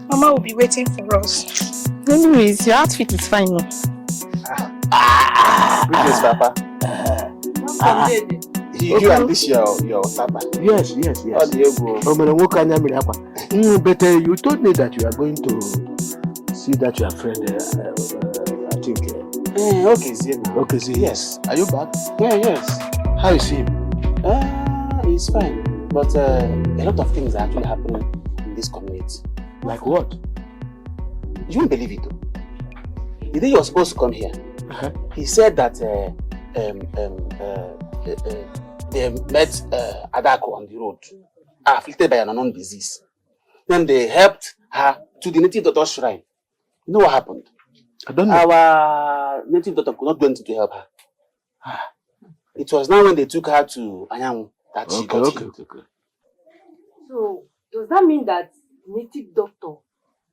Mama will be waiting for us. Anyways, your outfit is fine now. Yes, Papa. You and this your Papa. Yes. How do you go? But you told me that you are going to see that your friend, I think. Okay, see. Yes. Are you back? Yeah, yes. How is he? He's fine. But a lot of things are actually happening in this community. Like what? You won't believe it though. The day you were supposed to come here, he said that they met Adako on the road, afflicted by an unknown disease. Then they helped her to the native doctor's shrine. You know what happened? I don't know. Our native doctor could not do anything to help her. It was now when they took her to Anyanwu that she got healed. So, does that mean that native doctor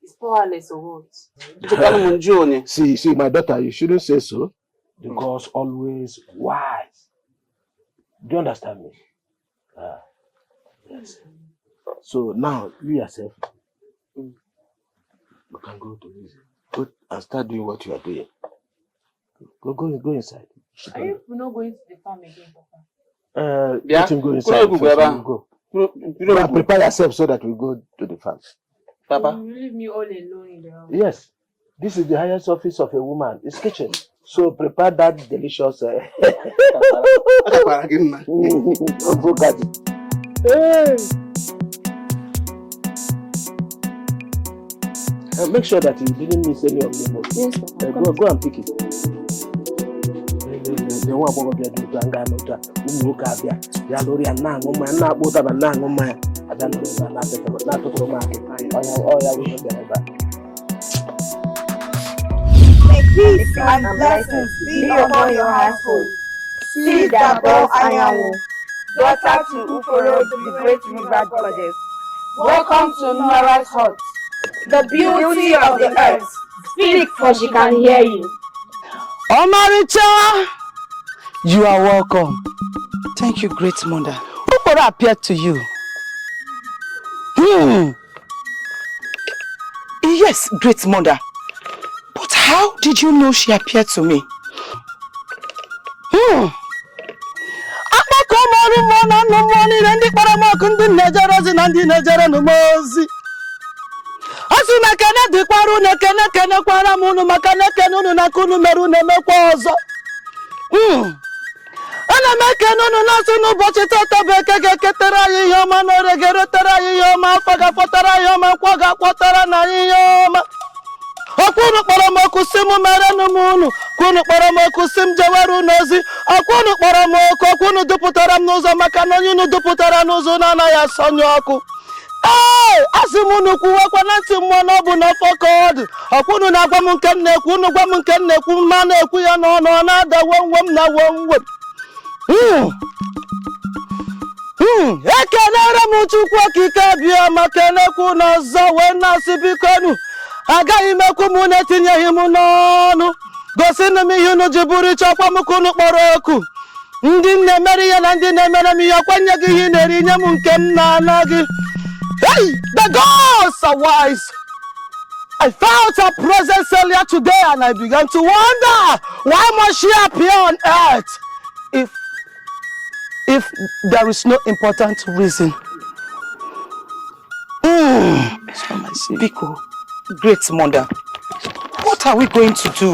is powerless or what? See, my daughter, you shouldn't say so. The gods always wise. Do you understand me? Yes. So now, you yourself, you can go to music. Go and start doing what you are doing. Go inside. Are you not going to the farm again, Papa? Let him go inside. Go. Prepare yourself so that we go to the farm. Papa, you leave me all alone in the house. Yes. This is the highest office of a woman. It's kitchen. So prepare that delicious. Make sure that you didn't miss any of them. Yes, Papa. Go and pick it. The one about the Danga Nota, Umukabia, Yaloria Nang, not both of a Nang on my. I don't know not to market. I wish you ever. May peace and blessings be upon your household. See that brought Anyanwu, daughter to Uforo, the great river goddess. Welcome to Nora's hut, the beauty of the earth. Speak, for she can hear you. Omaricha, you are welcome. Thank you, great mother. Who appeared to you? Yes, great mother. But how did you know she appeared to me? Ana meke nunu nasu n'ụbọchị tata beke ga-eketara anyị ihe ọma na ore ga-eretara anyị ihe ọma afọ ga-akpọtara anyị ọma nkwọ ga-akpọtara na anyị ihe ọma. Ọkwụnụ kpọrọ m oku si m merenụ m unu, kwụnụ kpọrọ m oku si m jewere unu ozi, ọkwụnụ kpọrọ m oku, ọkwụnụ dupụtara m n'ụzọ maka na onye unu dupụtara n'ụzọ na-anaghị asọnye ọkụ. Asị m unu kwuwekwa na ntị mmụọ na ọ bụ n'afọ ka ọ dị. Ọkwụnụ na-agwa m nke m na-ekwu, unu gwa m nke m na-ekwu, ma na-ekwu ya n'ọnụ, ọ na-ada womwom na womwom. Ekelere m Chukwu okike bịa ma kelekwu n'ọzọ wee na-asị bikonu agaghị m ekwu m na-etinyeghị m n'ọnụ gosi na m ihe unu ji bụrụ ịchọkwa m ka unu kpọrọ oku ndị na-emere ihe na ndị na-emere m ihe ọkwa nye gị ihe na-eri nye m nke m na-ana gị. Hey, the gods are wise. I felt her presence earlier today and I began to wonder, why must she appear on earth if there is no important reason? Biko, great mother, what are we going to do?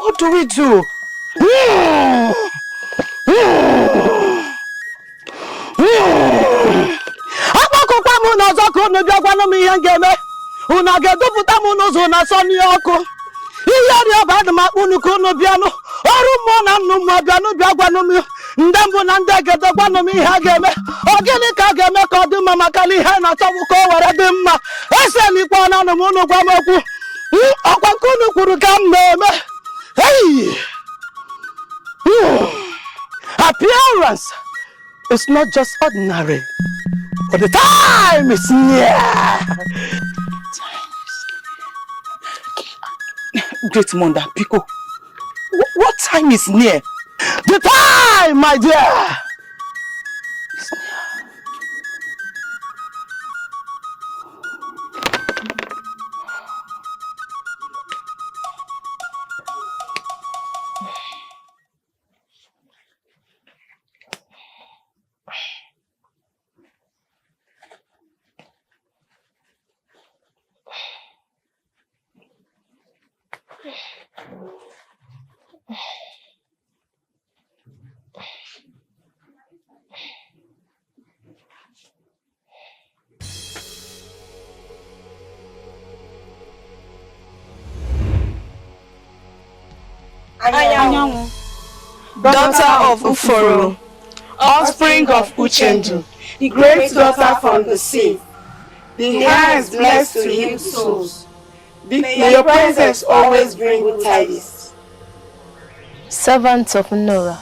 What do we do? Agbakọkwa m n'ọzọ ka unu bịa gwanụ m ihe m ga-eme. Unu ga-edupụta m n'ụzọ na asọ n'ọkụ. Ihe dị ọba adị m akpụ unu ka unu bịanụ. Ọrụ mmụọ na nnụ mmụọ bịanụ bịa gwanụ m ndị mbụ na ndị egede gwanụ m ihe a ga-eme. Ọ gịnị ka a ga-eme ka ọ dị mma maka na ihe na-achọbụ ka o were dị mma. Eselikwa na anụ m unu gwa m okwu. Ọkwa nke unu kwuru ka m na-eme. Hey! Appearance is not just ordinary, but the time is near. Great mother, Biko, what time is near? The time, my dear. Anyanwụ, daughter of Uforo, offspring of Uchendu, the great daughter from the sea. The hair is blessed to heal souls. May your presence always bring good tidings. Servants of Nora,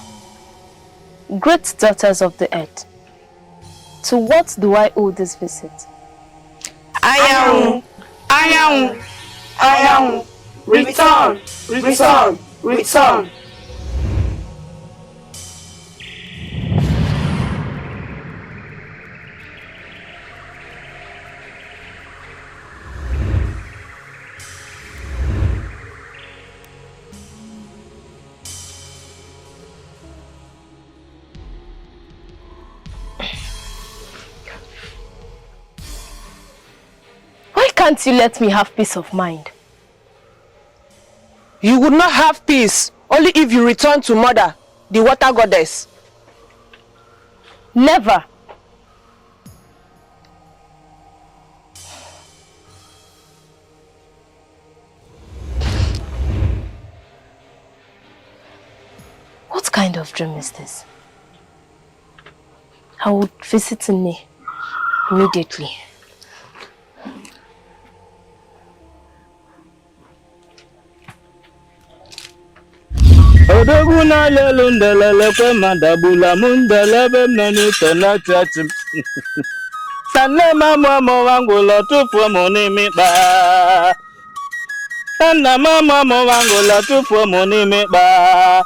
great daughters of the earth, to what do I owe this visit? Anyanwụ, Anyanwụ, Anyanwụ, return, return, return. Why can't you let me have peace of mind? You would not have peace only if you return to Mother, the water goddess. Never. What kind of dream is this? I would visit Nne immediately. Odogwu na lelu ndelele kwe madabula mundelebe mnani tena chachi. Sanne mama wangu lo tufu muni miba. Sanna mama wangu lo tufu muni miba.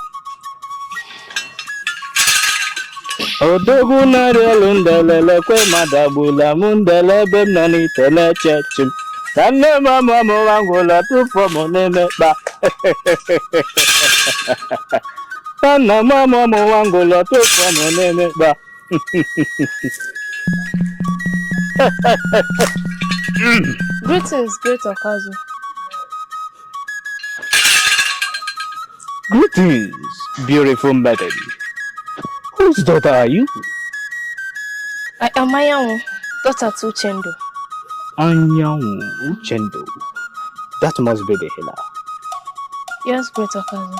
Odogwu na lelu ndelele kwe madabula mundelebe mnani tena chachi. Sanne mama wangu lo tufu muni miba. Sanna mama wangu lo tufu muni miba. Greetings, great Okazu. Greetings, beautiful madam. Whose daughter are you? I am Anyanwụ, daughter to Uchendu. Anyanwụ Uchendu. That must be the healer. Yes, great Okazu.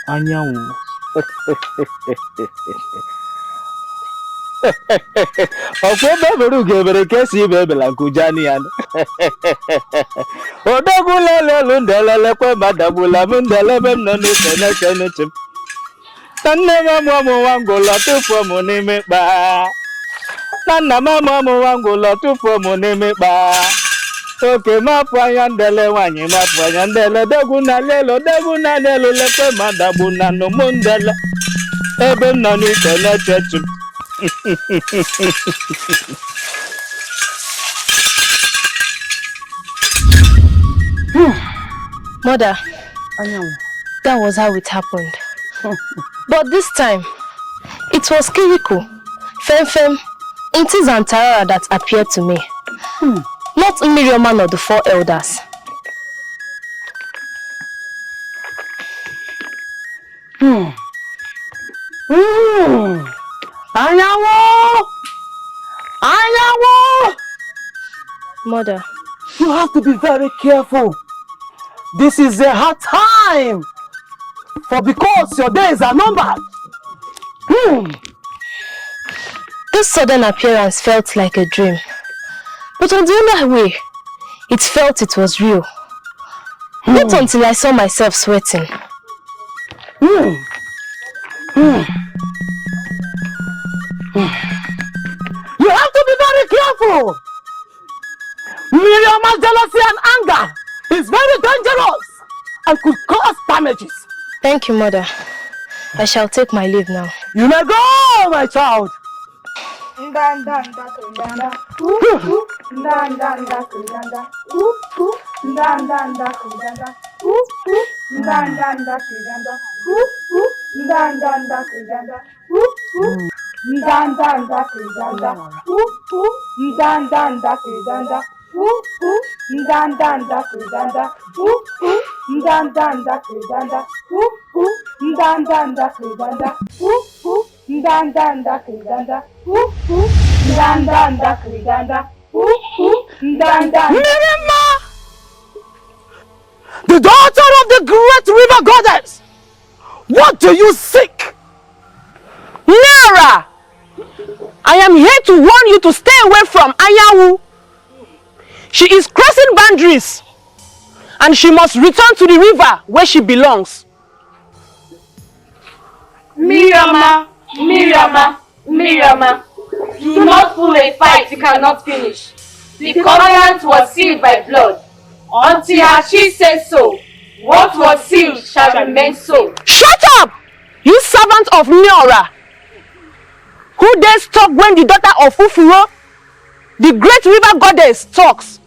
Anyanwụ. Ọkwa bebere ugebere ka esi ibebela nkujani ya. Odogwu lelelu ndelele kwe madagbula m ndelebe m nọ n'ikene kene chim. Nne m amụmụ wangu lọ tufuo m n'ime kpa. Nna m amụmụ wangu lọ tufuo m n'ime kpa. Oke mapụ anya ndele nwanyị mapụ anya ndele dogwu na lelo lekwe madagbu na nụmụ ndele. Ebe nọ n'ike na-echechi m. Mother, that was how it happened. But this time, it was Kiriko, Femfem, Intis and Tarara that appeared to me. Not Mmirioma nor the 4 elders. Anyanwu! Anyanwu! Mother. You have to be very careful. This is a hard time. For because your days are numbered. This sudden appearance felt like a dream. But on the other way, it felt it was real. Not until I saw myself sweating. You have to be very careful. Miriam's jealousy and anger is very dangerous and could cause damages. Thank you, Mother. I shall take my leave now. You may go, my child. Mmirioma! The daughter of the great river goddess! What do you seek? Nara! I am here to warn you to stay away from Anyanwu. She is crossing boundaries. And she must return to the river where she belongs. Mmirioma, Mmirioma, Mmirioma. Do not pull a fight you cannot finish. The covenant was sealed by blood. Until she says so, what was sealed shall remain so. Shut up! You servant of Nora! Who dares talk when the daughter of Ufuro, the great river goddess, talks?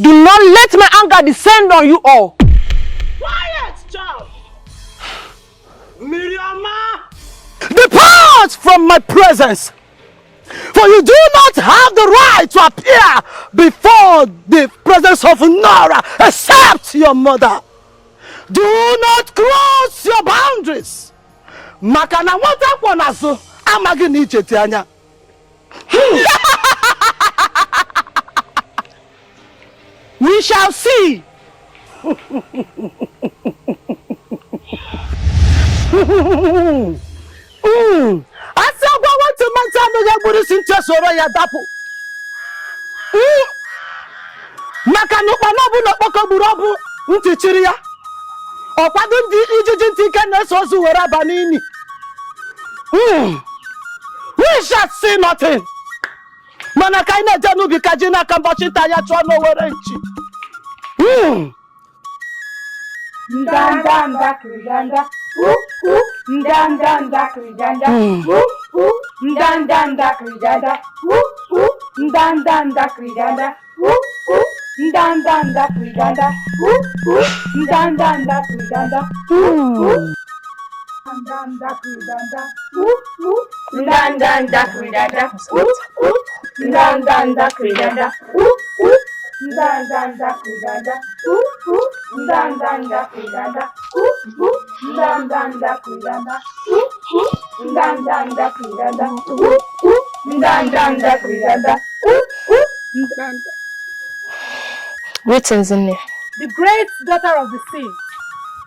Do not let my anger descend on you all. Quiet, child! Mmirioma! Depart from my presence! For you do not have the right to appear before the presence of Nora except your mother. Do not cross your boundaries. Makana wata kwanazo amagi ni icheti anya. We shall see. Asa gwa watu manta no ya gburu sinche soro ya dapu. Maka no kpana bu no kpoko gburu obu nti chiri ya. Okwado ndi ijiji nti ke na so zu were aba n'imi. We shall see nothing. Mana kai na janu bi kaji na kambochi ta ya chọ no were nchi. Ndanda krijanda. Ndanda krijanda. Ndanda krijanda. Ndanda krijanda. Ndanda krijanda. Ndanda krijanda. Ndanda krijanda. Ndanda krijanda. Ndanda krijanda. Ndanda krijanda. Ndanda krijanda. Ndanda krijanda. Ndanda krijanda. Ndanda krijanda. Greetings, Nne. The great daughter of the sea,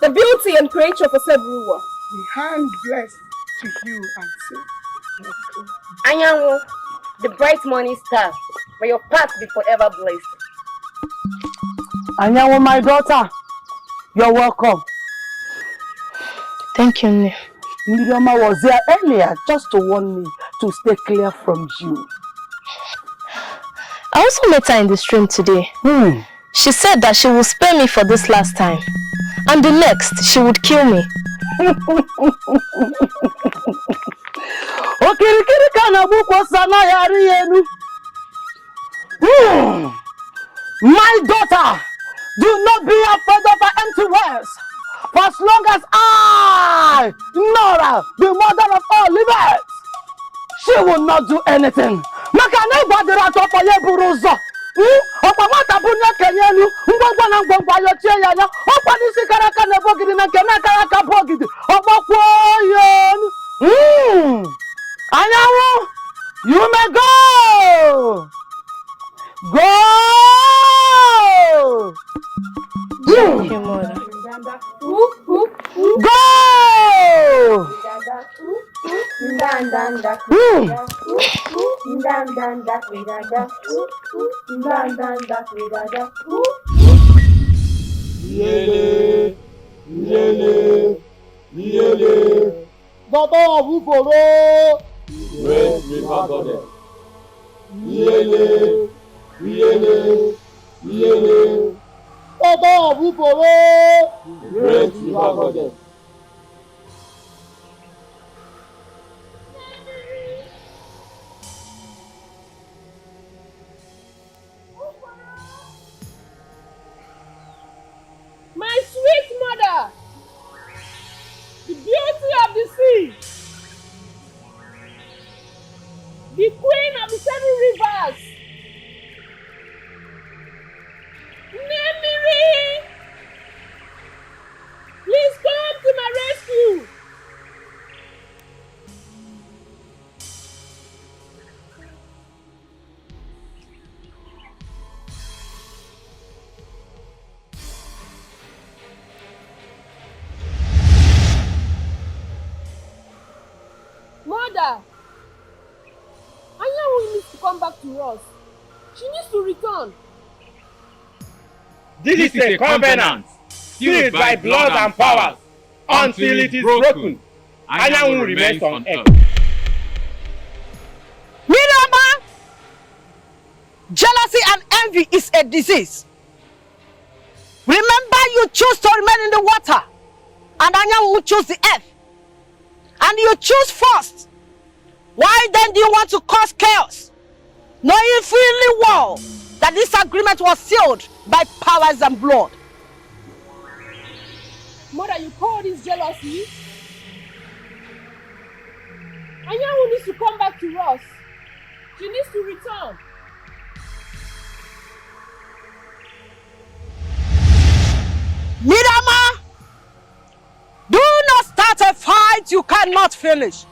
the beauty and creator of Osebruwa. The hand blessed to you and say, Anyanwu, the bright morning star, may your path be forever blessed. Anyanwu, my daughter, you're welcome. Thank you, Nne. Mmirioma was there earlier just to warn me to stay clear from you. I also met her in the stream today. She said that she will spare me for this last time. And the next, she would kill me. Okirikiri kana bukwa sana yari yenu. My daughter, do not be afraid of her empty words. For as long as I, Nora, the mother of all livers, she will not do anything. Makane badira to for ye buruzo. Opamata bunya kenyenu, ngwangwa na ngwangwa yo tie ya ya. Opani sikaraka ne bogidi na kenaka ka bogidi. Opakwo yen. Anyanwu, you may go. Go. Thank you, Mother. Go. Baba Wuforo. Great river goddess. Baba Wuforo. Great river goddess. My sweet mother, the beauty of the sea, the queen of the 7 rivers, Mmiri, please come to my rescue. Mother, Anyanwu needs to come back to us. She needs to return. This is a covenant sealed by blood and powers until it is broken. Anyanwu remains on earth. Mmirioma, jealousy and envy is a disease. Remember, you choose to remain in the water, and Anyanwu choose the earth. And you choose first. Why then do you want to cause chaos? Knowing fully well that this agreement was sealed by powers and blood. Mother, you call this jealousy? Anyanwu needs to come back to us. She needs to return. Mmirioma, do not start a fight you cannot finish.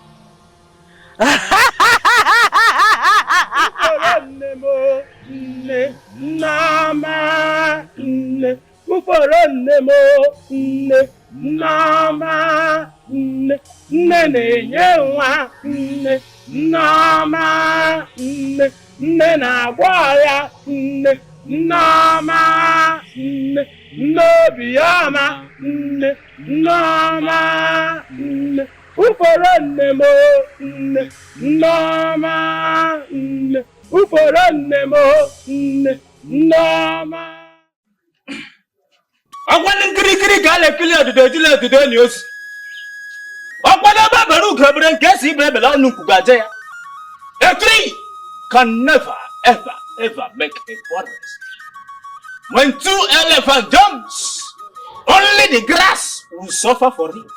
Mmirioma, Mmirioma, uforo nne mo, Mmirioma, uforo nne mo, Mmirioma. Ọkwado nkirikiri ka a na-ekili ọdụdụ enyi osi. Ọkwado babara ugobere nke esi ibe ebele ọnụ nkwugaje ya. A tree can never, ever make a forest. When 2 elephants jumps, only the grass will suffer for it.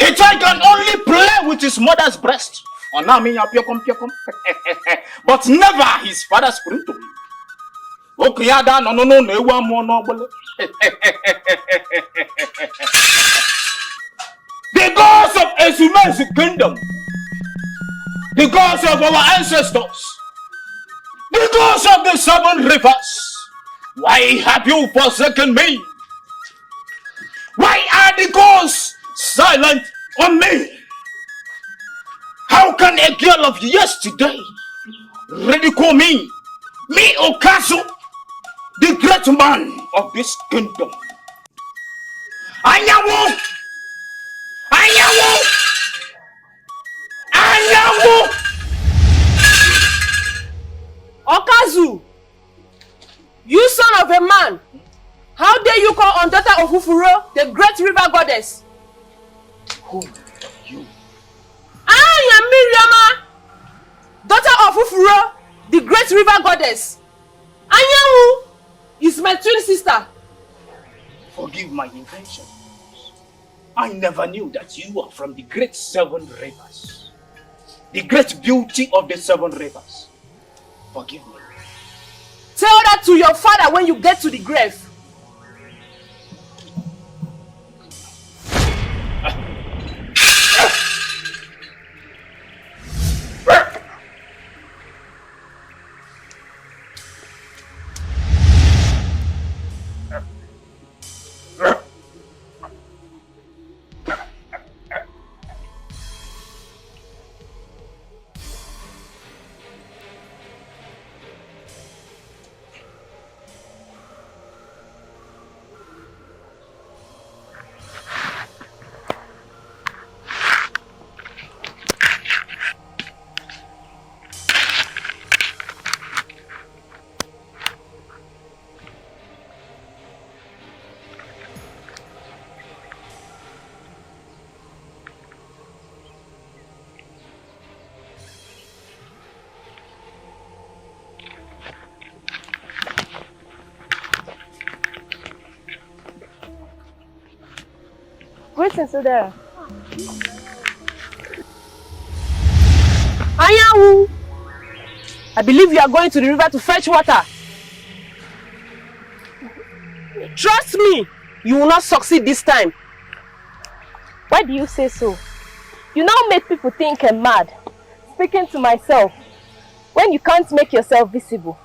A child can only play with his mother's breast, but never his father's spiritual. The gods of Esume's kingdom, the gods of our ancestors, the gods of the 7 rivers, why have you forsaken me? Why are the gods silent on me? How can a girl of yesterday ridicule me Okazu, the great man of this kingdom? Anyanwu! Okazu, you son of a man, how dare you call on daughter of Ufuro, the great river goddess? goddess. Anyanwu is my twin sister. Forgive my invention. I never knew that you are from the great 7 rivers. The great beauty of the 7 rivers. Forgive me. Tell that to your father when you get to the grave. Greetings, Udara. Anyanwu, I believe you are going to the river to fetch water. Trust me, you will not succeed this time. Why do you say so? You now make people think I'm mad, speaking to myself, when you can't make yourself visible.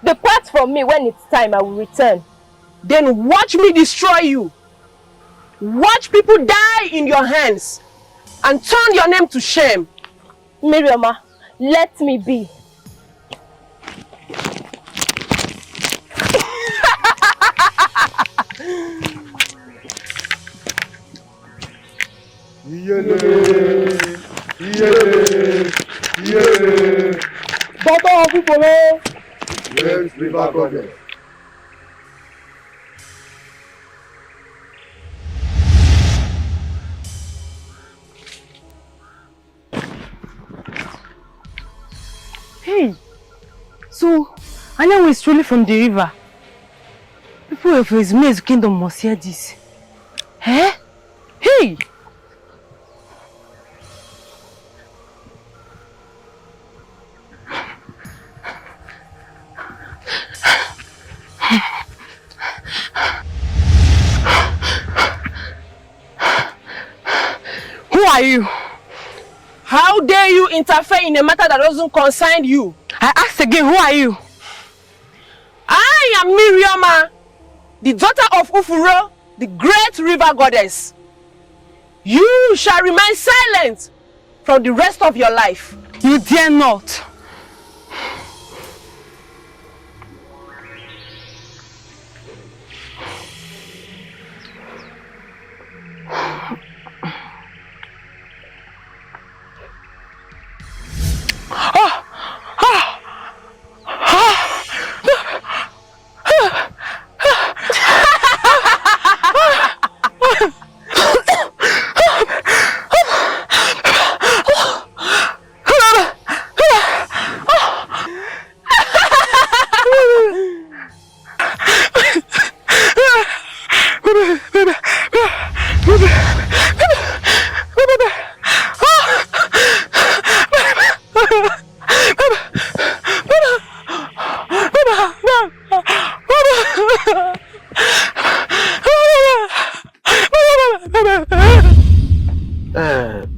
Depart from me. When it's time, I will return. Then watch me destroy you. Watch people die in your hands and turn your name to shame. Mmirioma, let me be. Daughter of people, where is River Goddess? Hey, so Anyanwu is truly from the river. People of his maize kingdom must hear this. Eh? Hey! Who are you? How dare you interfere in a matter that doesn't concern you? I ask again, who are you? I am Mmirioma, the daughter of Ufuro, the great river goddess. You shall remain silent for the rest of your life. You dare not.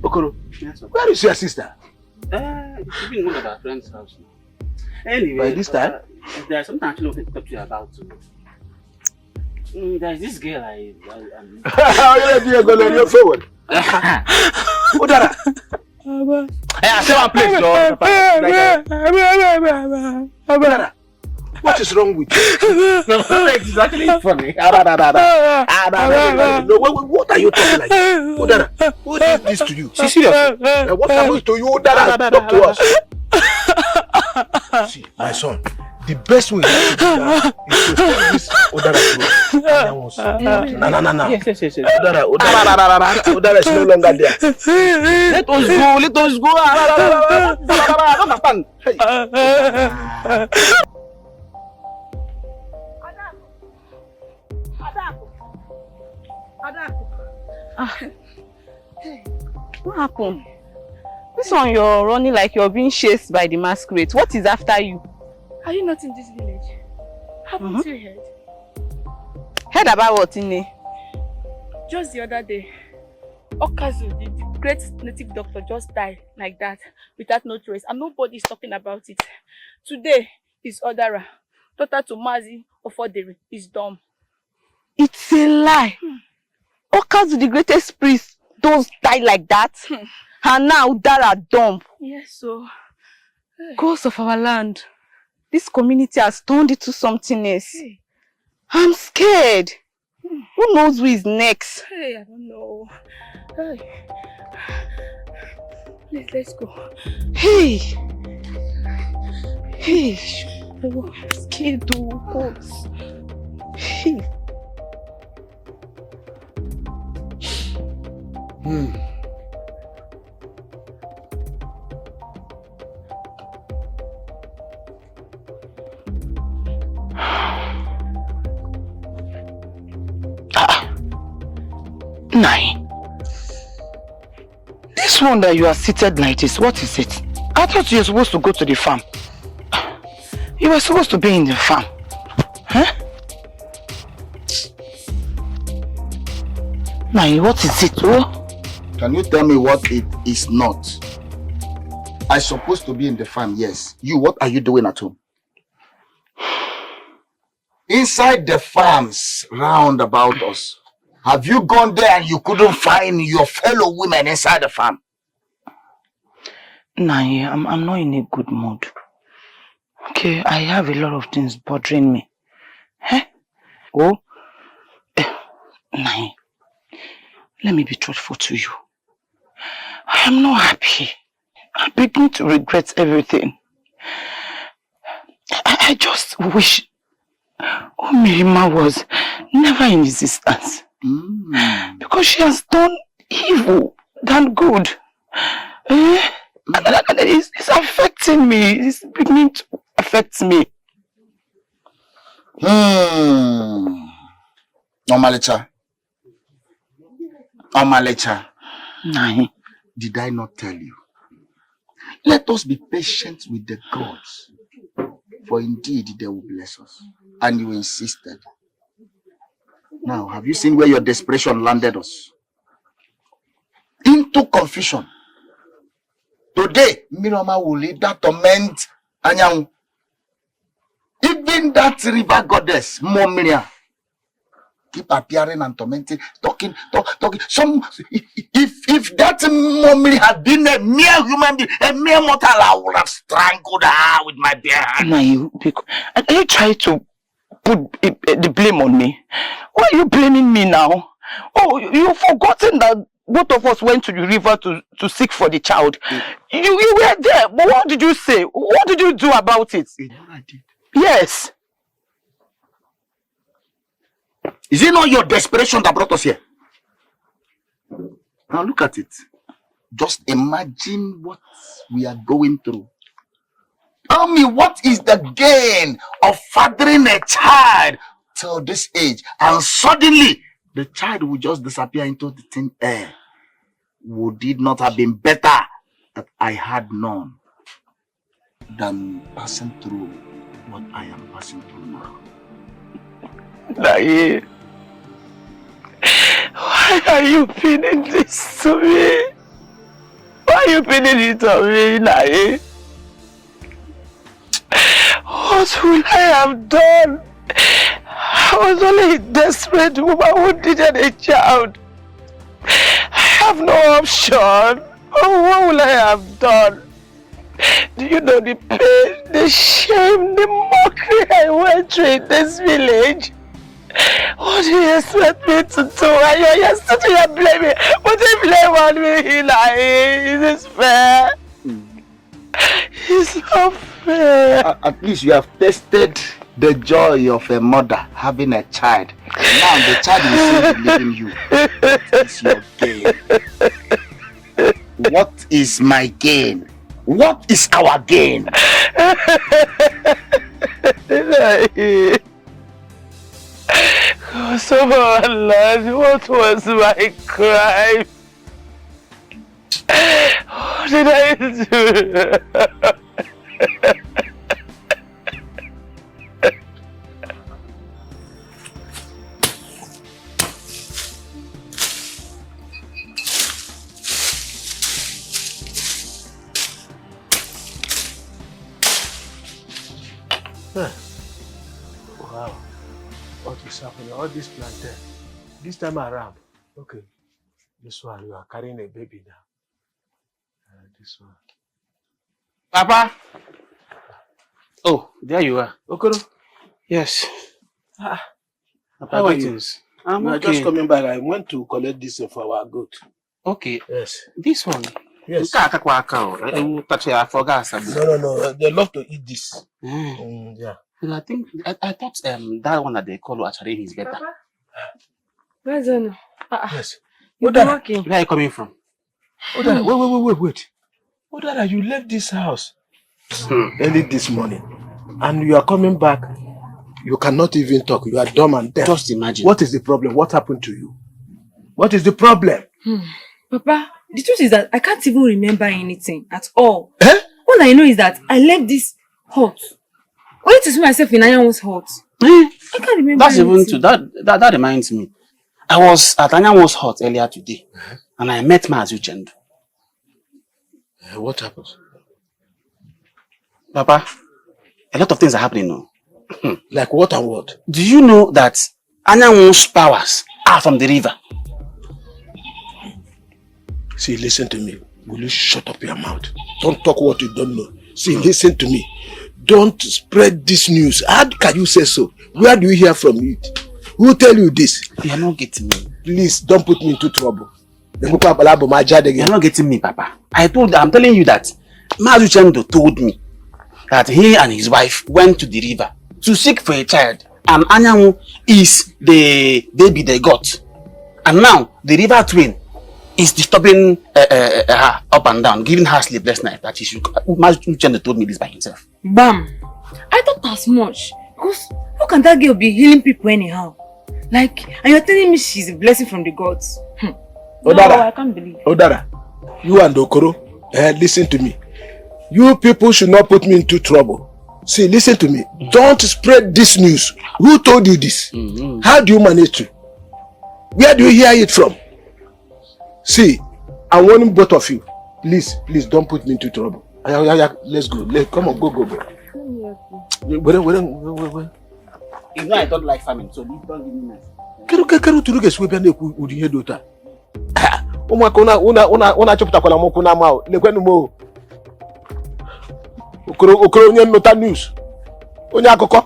Okoro, where is your sister? She's been in one of our friends' house now. Anyway, by this time? There's something I actually wanted to talk to you about too. There's this girl How you going forward? Udara. Hey, I say one place, Lord. Udara, what is wrong with you? No, it's actually funny. No, what are you talking like? Udara, who did this to you? She's serious. What happened to you, Udara? Talk to us. See, my son, the best way is to take this Odara close. No. Yes. Odara is no longer there. Let us go. I don't understand. What happened? This one you're running like you're being chased by the masquerade. What is after you? Are you not in this village? Haven't you heard? Heard about what, Ine? Just the other day, Okazu, the great native doctor, just died like that, without no trace, and nobody's talking about it. Today is Odara, daughter to Mazi Ofodere, is dumb. It's a lie. Okazu, the greatest priest, don't die like that. And now Odara dumb. Yes, so... Ghosts of our land. This community has turned into something else. I'm scared. Who knows who is next? Hey, I don't know. Hey. Let's go. Hey. Oh, I'm scared though. Ghosts. Hey. Nai, this one that you are seated like this, what is it? I thought you were supposed to go to the farm. You were supposed to be in the farm. Huh? Nai, what is it? Oh? Can you tell me what it is not? I'm supposed to be in the farm, yes. You, what are you doing at home? Inside the farms round about us. Have you gone there and you couldn't find your fellow women inside the farm? Nai, I'm not in a good mood. Okay, I have a lot of things bothering me. Huh? Oh? Nai, let me be truthful to you. I am not happy. I'm beginning to regret everything. I just wish Mmirioma was never in existence. Because she has done evil than good. It's affecting me. It's beginning to affect me. Omalecha. Nai. Did I not tell you? Let us be patient with the gods. For indeed they will bless us. And you insisted. Now, have you seen where your desperation landed us? Into confusion. Today, Mmirioma will lead that torment Anyanwụ. Even that river goddess, Mmirioma, keep appearing and tormenting, talking. If that Mmirioma had been a mere human being, a mere mortal, I would have strangled her with my bare hand. Are you trying to put the blame on me? Why are you blaming me now? Oh, you've forgotten that both of us went to the river to seek for the child. You were there, but what did you say? What did you do about it? You know I did. Yes. Is it not your desperation that brought us here? Now look at it. Just imagine what we are going through. Tell me, what is the gain of fathering a child till this age and suddenly the child will just disappear into the thin air? Would it not have been better that I had known than passing through what I am passing through now? Nai, why are you pinning this to me? Why are you pinning it on me, Nai? What will I have done? I was only a desperate woman who needed a child. I have no option. Oh, what will I have done? Do you know the pain, the shame, the mockery I went through in this village? What do you expect me to do? And you're sitting here blaming. Put the blame on me, Eli. Is this fair? It's not fair. At least you have tasted the joy of a mother having a child. And now the child will soon be leaving you. What is your gain? What is my gain? What is our gain? So, Lord, what was my crime? What did I do? Wow. What is happening? All this plantain. This time around. Okay. This one, you are carrying a baby now. This one. Papa! Oh, there you are. Okoro? Yes. Papa, How are you? I'm We are okay. just coming back. I went to collect this for our goat. Okay. Yes. This one. Yes. I forgot. No. They love to eat this. Yeah. Well, I thought that one that they call Achare is better. Papa? Where's Zeno? Yes. You've been working. Where are you coming from? Odara, wait. Odara, you left this house early this morning. And you are coming back. You cannot even talk. You are dumb and deaf. Just imagine. What is the problem? What happened to you? What is the problem? Papa, the truth is that I can't even remember anything at all. All I know is that I left this hut only to see myself in Anyanwu's hut. I can't remember That's anything. even too. That reminds me. I was at Anyanwu's hut earlier today, and I met Mazu Chendo. What happened? Papa, a lot of things are happening now. Like what and what? Do you know that Anyanwu's powers are from the river? See, listen to me. Will you shut up your mouth? Don't talk what you don't know. See, listen to me. Don't spread this news. How can you say so? Where do you hear from it? Who tell you this? You are not getting me. Please, don't put me into trouble. You are not getting me, Papa. I'm telling you that Mazu Chendo told me that he and his wife went to the river to seek for a child, and Anyanwu is the baby they got. And now the river twin is disturbing her up and down, giving her sleepless night. That Mazu Chendo told me this by himself. Bam! I thought as much. Because how can that girl be healing people anyhow? Like, and you're telling me she's a blessing from the gods? Odara, no, I can't believe. Odara, you and Okoro, listen to me. You people should not put me into trouble. See, listen to me. Don't spread this news. Who told you this? How do you manage to? Where do you hear it from? See, I'm warning both of you. Please, don't put me into trouble. Let's go. Come on, go. Wait. You know I don't like farming, so don't give me mess. Keru turuge swebe na ekwu udi ihe dota. Ụmụaka una chọpụtakwala m okwu na ama lekwenu mo. Okoro onye nnụta news. Onye akụkọ.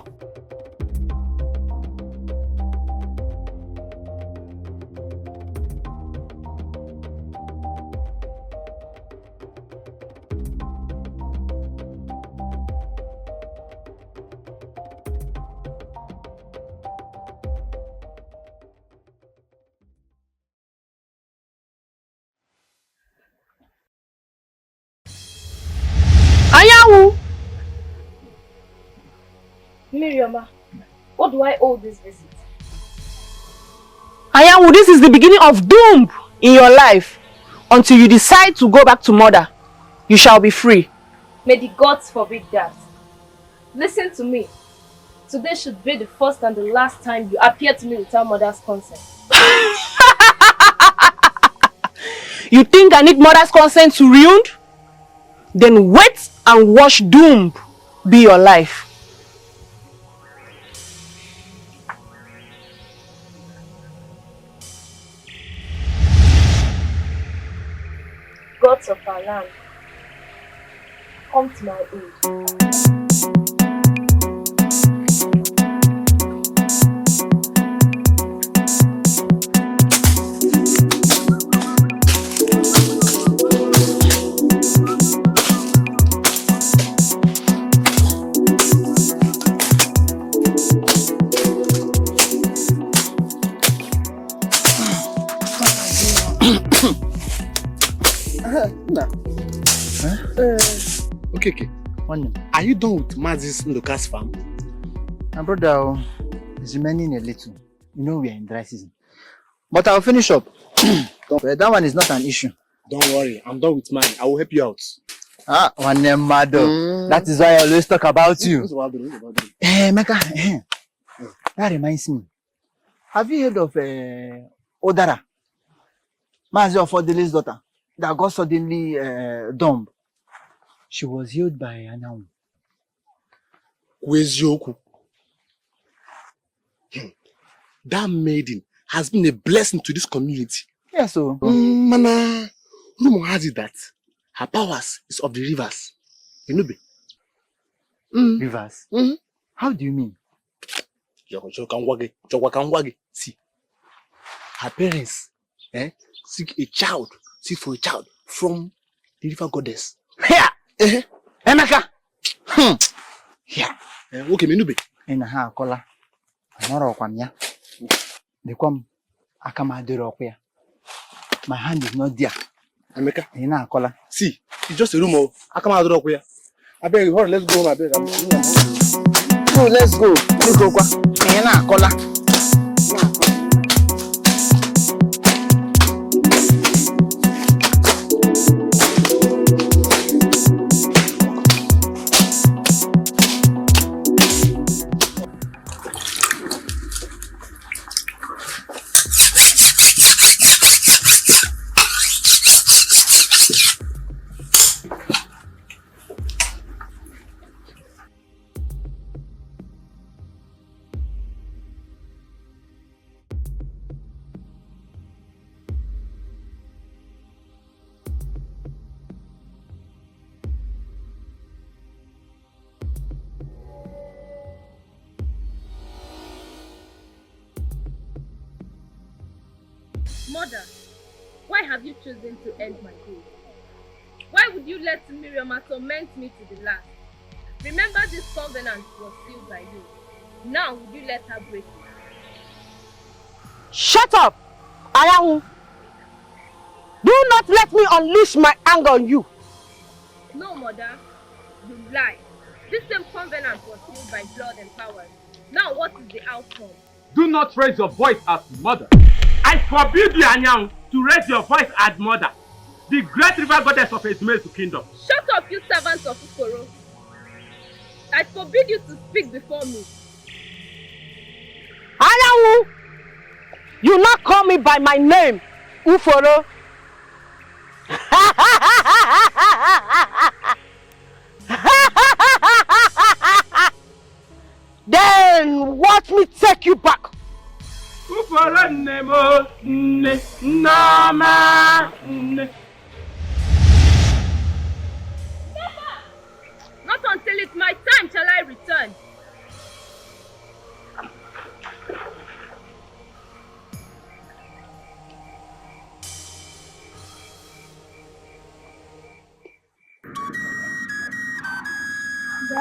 Anyanwu! Mmirioma, what do I owe this visit? Anyanwu, this is the beginning of doom in your life. Until you decide to go back to mother, you shall be free. May the gods forbid that. Listen to me. Today should be the first and the last time you appear to me without mother's consent. You think I need mother's consent to ruin? Then wait and watch doom be your life. Gods of our land, come to my aid. Okay. Are you done with Mazis Ndoka's farm? My brother is remaining a little. You know we are in dry season. But I'll finish up. That one is not an issue. Don't worry, I'm done with mine. I will help you out. That is why I always talk about you. Hey, Mecca. That reminds me. Have you heard of Odara? Mazi of Odele's daughter that got suddenly dumb. She was healed by Anyanwu. Kwezioku. That maiden has been a blessing to this community. Yes, so. Mana, rumor has it that her powers is of the rivers. You know, Rivers? How do you mean? See, her parents seek for a child from the river goddess. Here! Emeka! Yeah. Okay, Menube. In a ha kola. Anoro kwanya. The kwam akamadero kwya. My hand is not there. Emeka. In a kola. See, it's just a rumor. Akamadero kwya. I beg you, let's go home. I beg. No, let's go. Let's go. In a kola. Mother, why have you chosen to end my days? Why would you let Mmirioma torment me to the last? Remember, this covenant was sealed by you. Now would you let her break it? Shut up! Ayahu! Do not let me unleash my anger on you. No, Mother. You lie. This same covenant was sealed by blood and power. Now what is the outcome? Do not raise your voice as mother. I forbid you, Anyanwu, to raise your voice as mother, the great river goddess of Ezumezu kingdom. Shut up, you servants of Uforo. I forbid you to speak before me. Anyanwu! You not call me by my name, Uforo. Then watch me take you back. Uforo nemo nne Nneoma nne. Not until it's my time shall I return.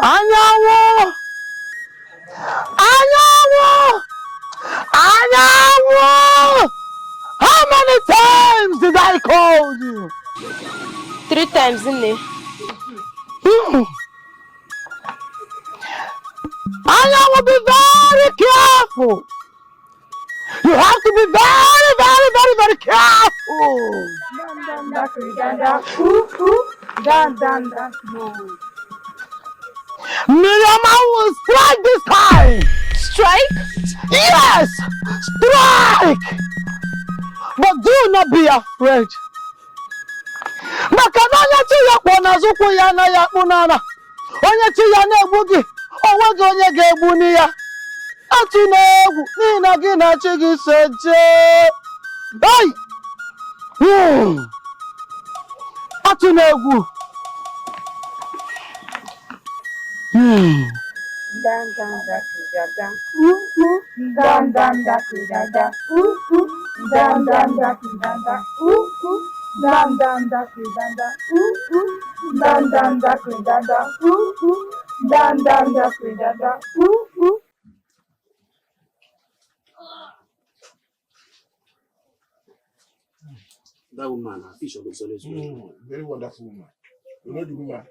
Anyanwu! Anyanwu! Anyanwu! How many times did I call you? 3 times, Nne. Anyanwu, be very careful. You have to be very, very, very, very careful. Mmirioma will strike this time. Strike? Yes, strike. But do not be afraid. Maka na onye chi ya kwọ n'azụkwụ ya anaghị akpụ n'ala. Onye chi ya na-egbu gị, o nweghị onye ga-egbu ni ya. Atụ na-egwu n'ihi na gị na chi gị so jee. Atụ na-egwu. Dan dan da kridada, dan dan da kridada, dan dan da kridada, dan dan da kridada, dan dan da kridada, dan dan da kridada. That woman, her fish always very wonderful woman. You know the woman?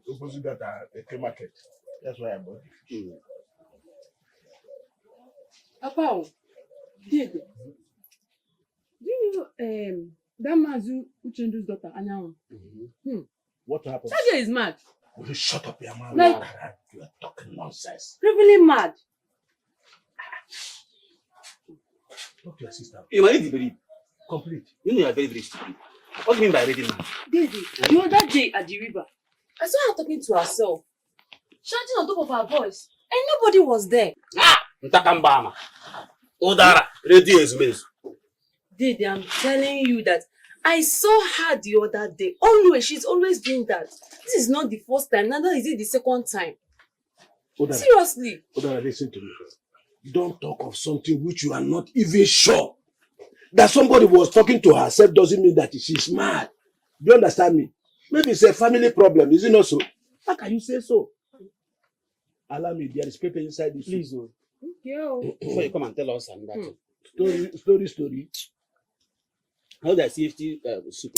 Opposite that at the market. That's why I bought the fish. Papa, Diego, do you know that Mazu Uchendu's daughter, Anyanwu? What happened? That girl is mad. Will you shut up your mouth? Like, you are talking nonsense. really mad. Talk to your sister. You might need to believe. Complete. You know you are very, very stupid. What do you mean by reading man? Daisy, the other day at the river, I saw her talking to herself, shouting on top of her voice, and nobody was there. Ntakambama. Odara. Radio is Daisy, I'm telling you that I saw her the other day. Always, she's always doing that. This is not the first time, neither is it the second time. Odara. Seriously. Odara, listen to me. Don't talk of something which you are not even sure. That somebody was talking to herself doesn't mean that she's mad. Do you understand me? Maybe it's a family problem, is it not so? How can you say so? Allow me, there is paper inside this. Please, before you come and tell us and that. Story. How the safety soup?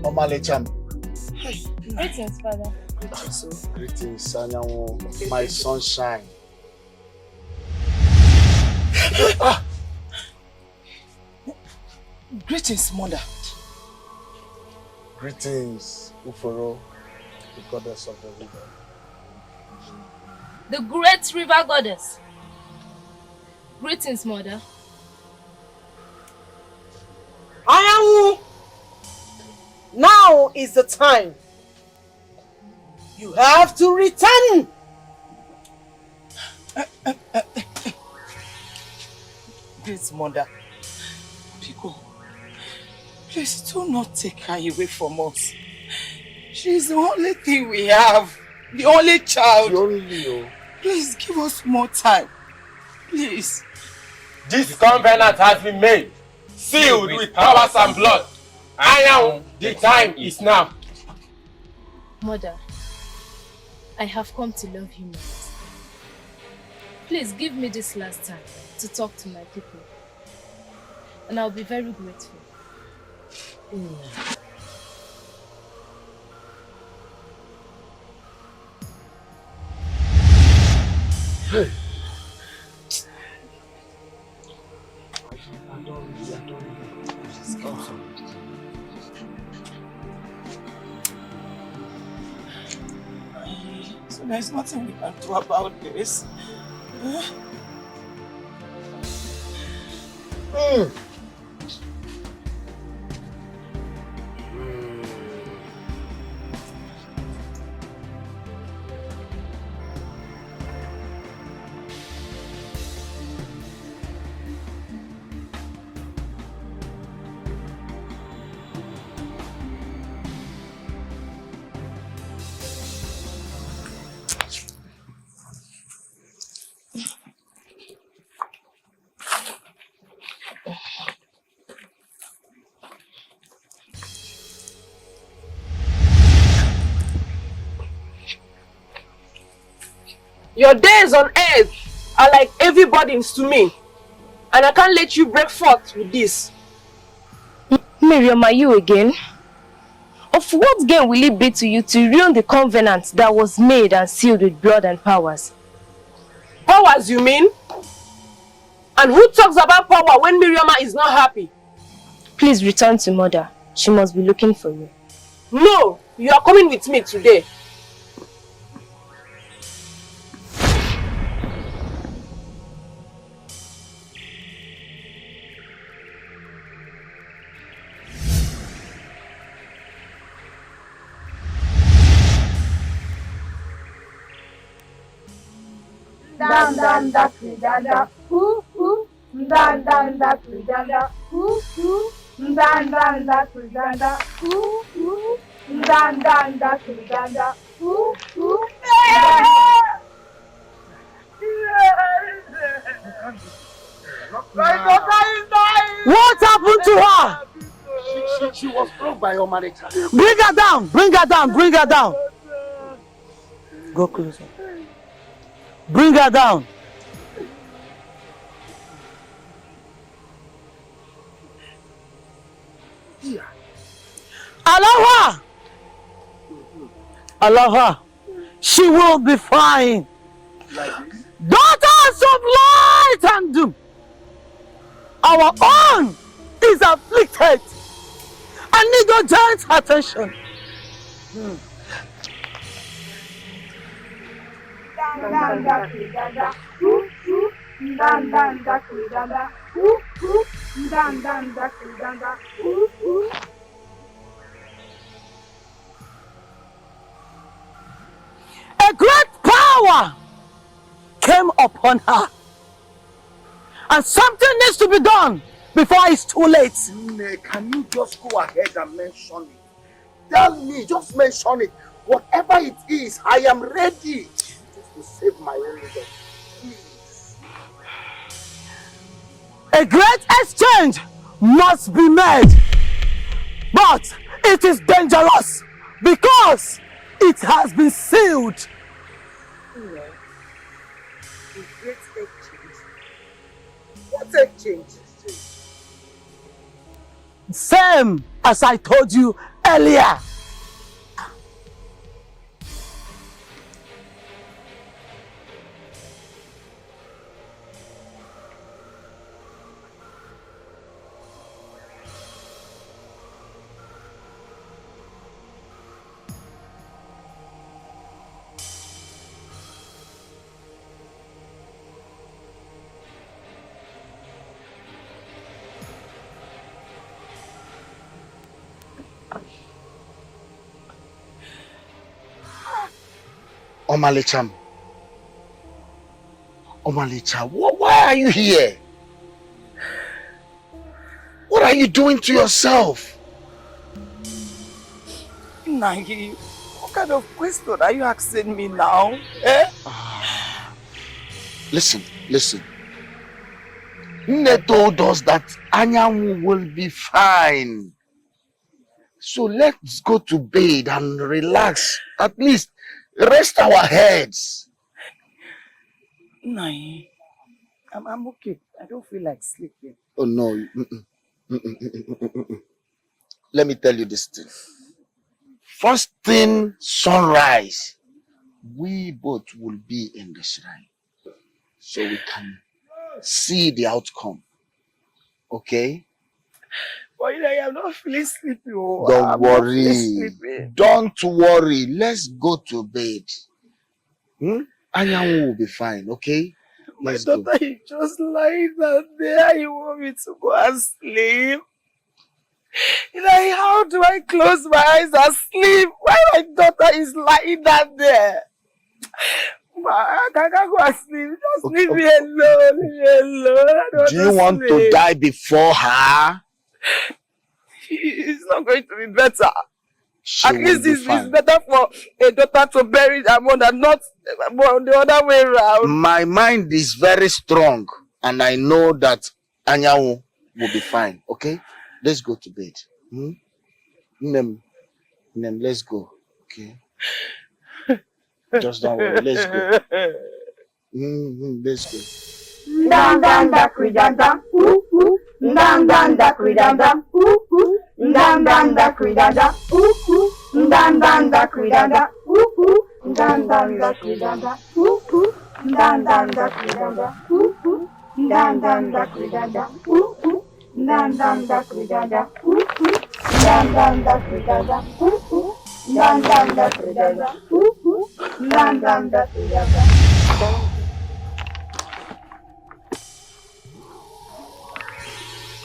Omalecham. Greetings, Father. Greetings, Anyanwu, my sunshine. Greetings, Mother. Greetings, Uforo, the goddess of the river. The great river goddess. Greetings, Mother. Anyanwu! Now is the time. You have to return. Great Mother, Pico, please do not take her away from us. She's the only thing we have, the only child. Please give us more time, please. This covenant has been made, sealed with powers and blood. And the time is now. Mother, I have come to love you more. Please give me this last time to talk to my people. And I'll be very grateful. Hey. So there's nothing we can do about this. Your days on earth are like heavy burdens to me, and I can't let you break forth with this. Mmirioma, you again? Of what gain will it be to you to ruin the covenant that was made and sealed with blood and powers? Powers, you mean? And who talks about power when Mmirioma is not happy? Please return to Mother. She must be looking for you. No, you are coming with me today. ndanda kridanda, ndanda kridanda, ndanda kridanda, ndanda kridanda, My daughter is dying! What happened to her? She was struck by your marriage. Bring her down! Bring her down! Bring her down! Go closer. Bring her down. Allow her! Allow her. She will be fine. Daughters of light and doom. Our own is afflicted and need your giant attention. Ndanda kridanda, ndanda kridanda, ndanda kridanda. A great power came upon her. And something needs to be done before it's too late. Can you just go ahead and mention it? Tell me, just mention it. Whatever it is, I am ready to save my own life. Please. A great exchange must be made. But it is dangerous because it has been sealed. Great exchange. What exchange? Same as I told you earlier. Omalicham. Omalicha, why are you here? What are you doing to yourself? Nagi, what kind of question are you asking me now? Eh? Listen. Nne told us that Anyanwu will be fine. So let's go to bed and relax. At least rest our heads. Nai, I'm okay. I don't feel like sleeping. Oh no. Let me tell you this thing. First thing, sunrise, we both will be in the shrine. So we can see the outcome. Okay? But I am not feeling sleepy. Oh. Don't worry. Don't worry. Let's go to bed. Anyanwu will be fine, okay? My daughter is just lying down there. You want me to go and sleep? Like, how do I close my eyes and sleep while my daughter is lying down there? I can't go and sleep. Just leave me alone. Leave me alone. Do you want to die before her? It's not going to be better. She At least it's fine. better for a daughter to bury her mother, not the other way around. My mind is very strong and I know that Anyanwu will be fine, okay? Let's go to bed. Nem, let's go, okay? Just don't worry, let's go. Let's go. Ndanda kridanda, ndanda kridanda, ndanda kridanda, ndanda kridanda, ndanda kridanda, ndanda kridanda, ndanda kridanda, ndanda kridanda, ndanda kridanda, ndanda kridanda, ndanda kridanda.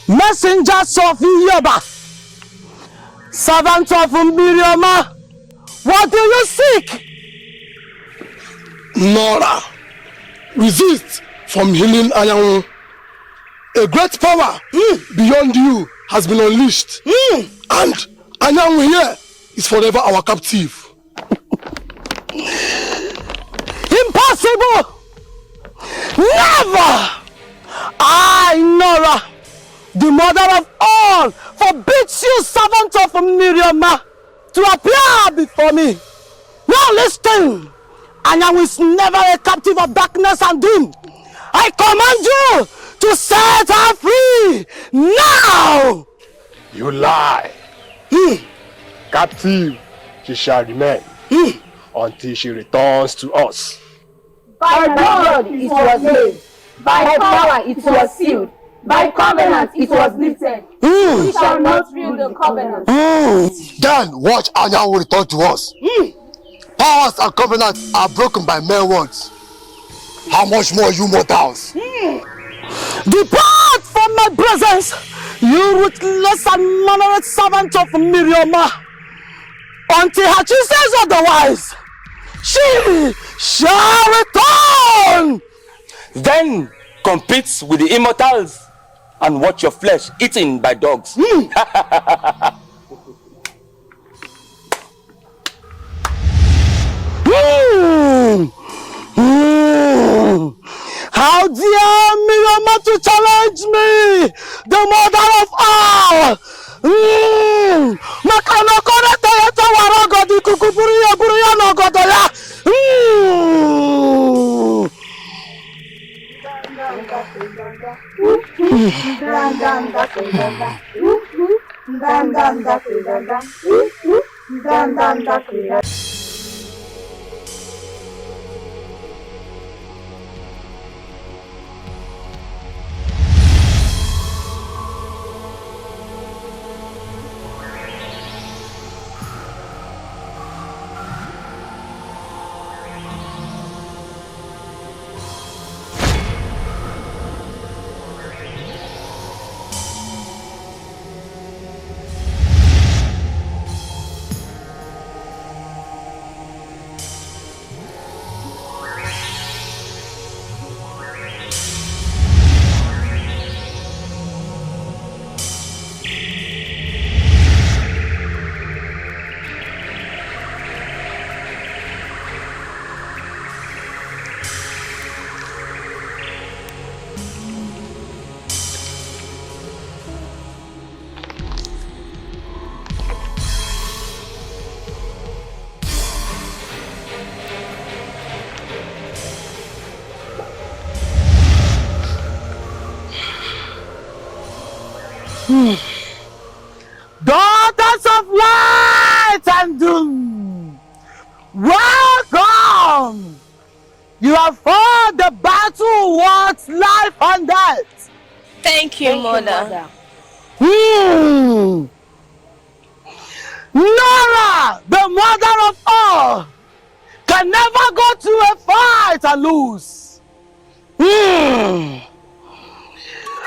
Messengers of Yoba, servants of Mmirioma, what do you seek? Nora, resist from healing Anyanwu. A great power beyond you has been unleashed. And Anyanwu here is forever our captive. Impossible! Never! I, Nora, the mother of all, forbids you, servant of Mmirioma, to appear before me. Now listen, Anyanwu is never a captive of darkness and doom. I command you to set her free now! You lie. Captive she shall remain until she returns to us. By blood it was made, by power it was sealed, by covenant it was lifted. We shall not rule the covenant. Then watch Anyanwu return to us. Powers and covenants are broken by mere words. How much more you mortals? Depart from my presence, you ruthless and malicious servant of Mmirioma. Until Hachi says otherwise, she shall return. Then compete with the immortals and watch your flesh eaten by dogs. How dare Mmirioma to challenge me, the mother of all? Makano korete yeto warago di kukuburuya buruya no godoya. Daughters of light and doom, welcome! You have fought the battle worth life and death. Thank you, Mother. Nora, the mother of all, can never go to a fight and lose.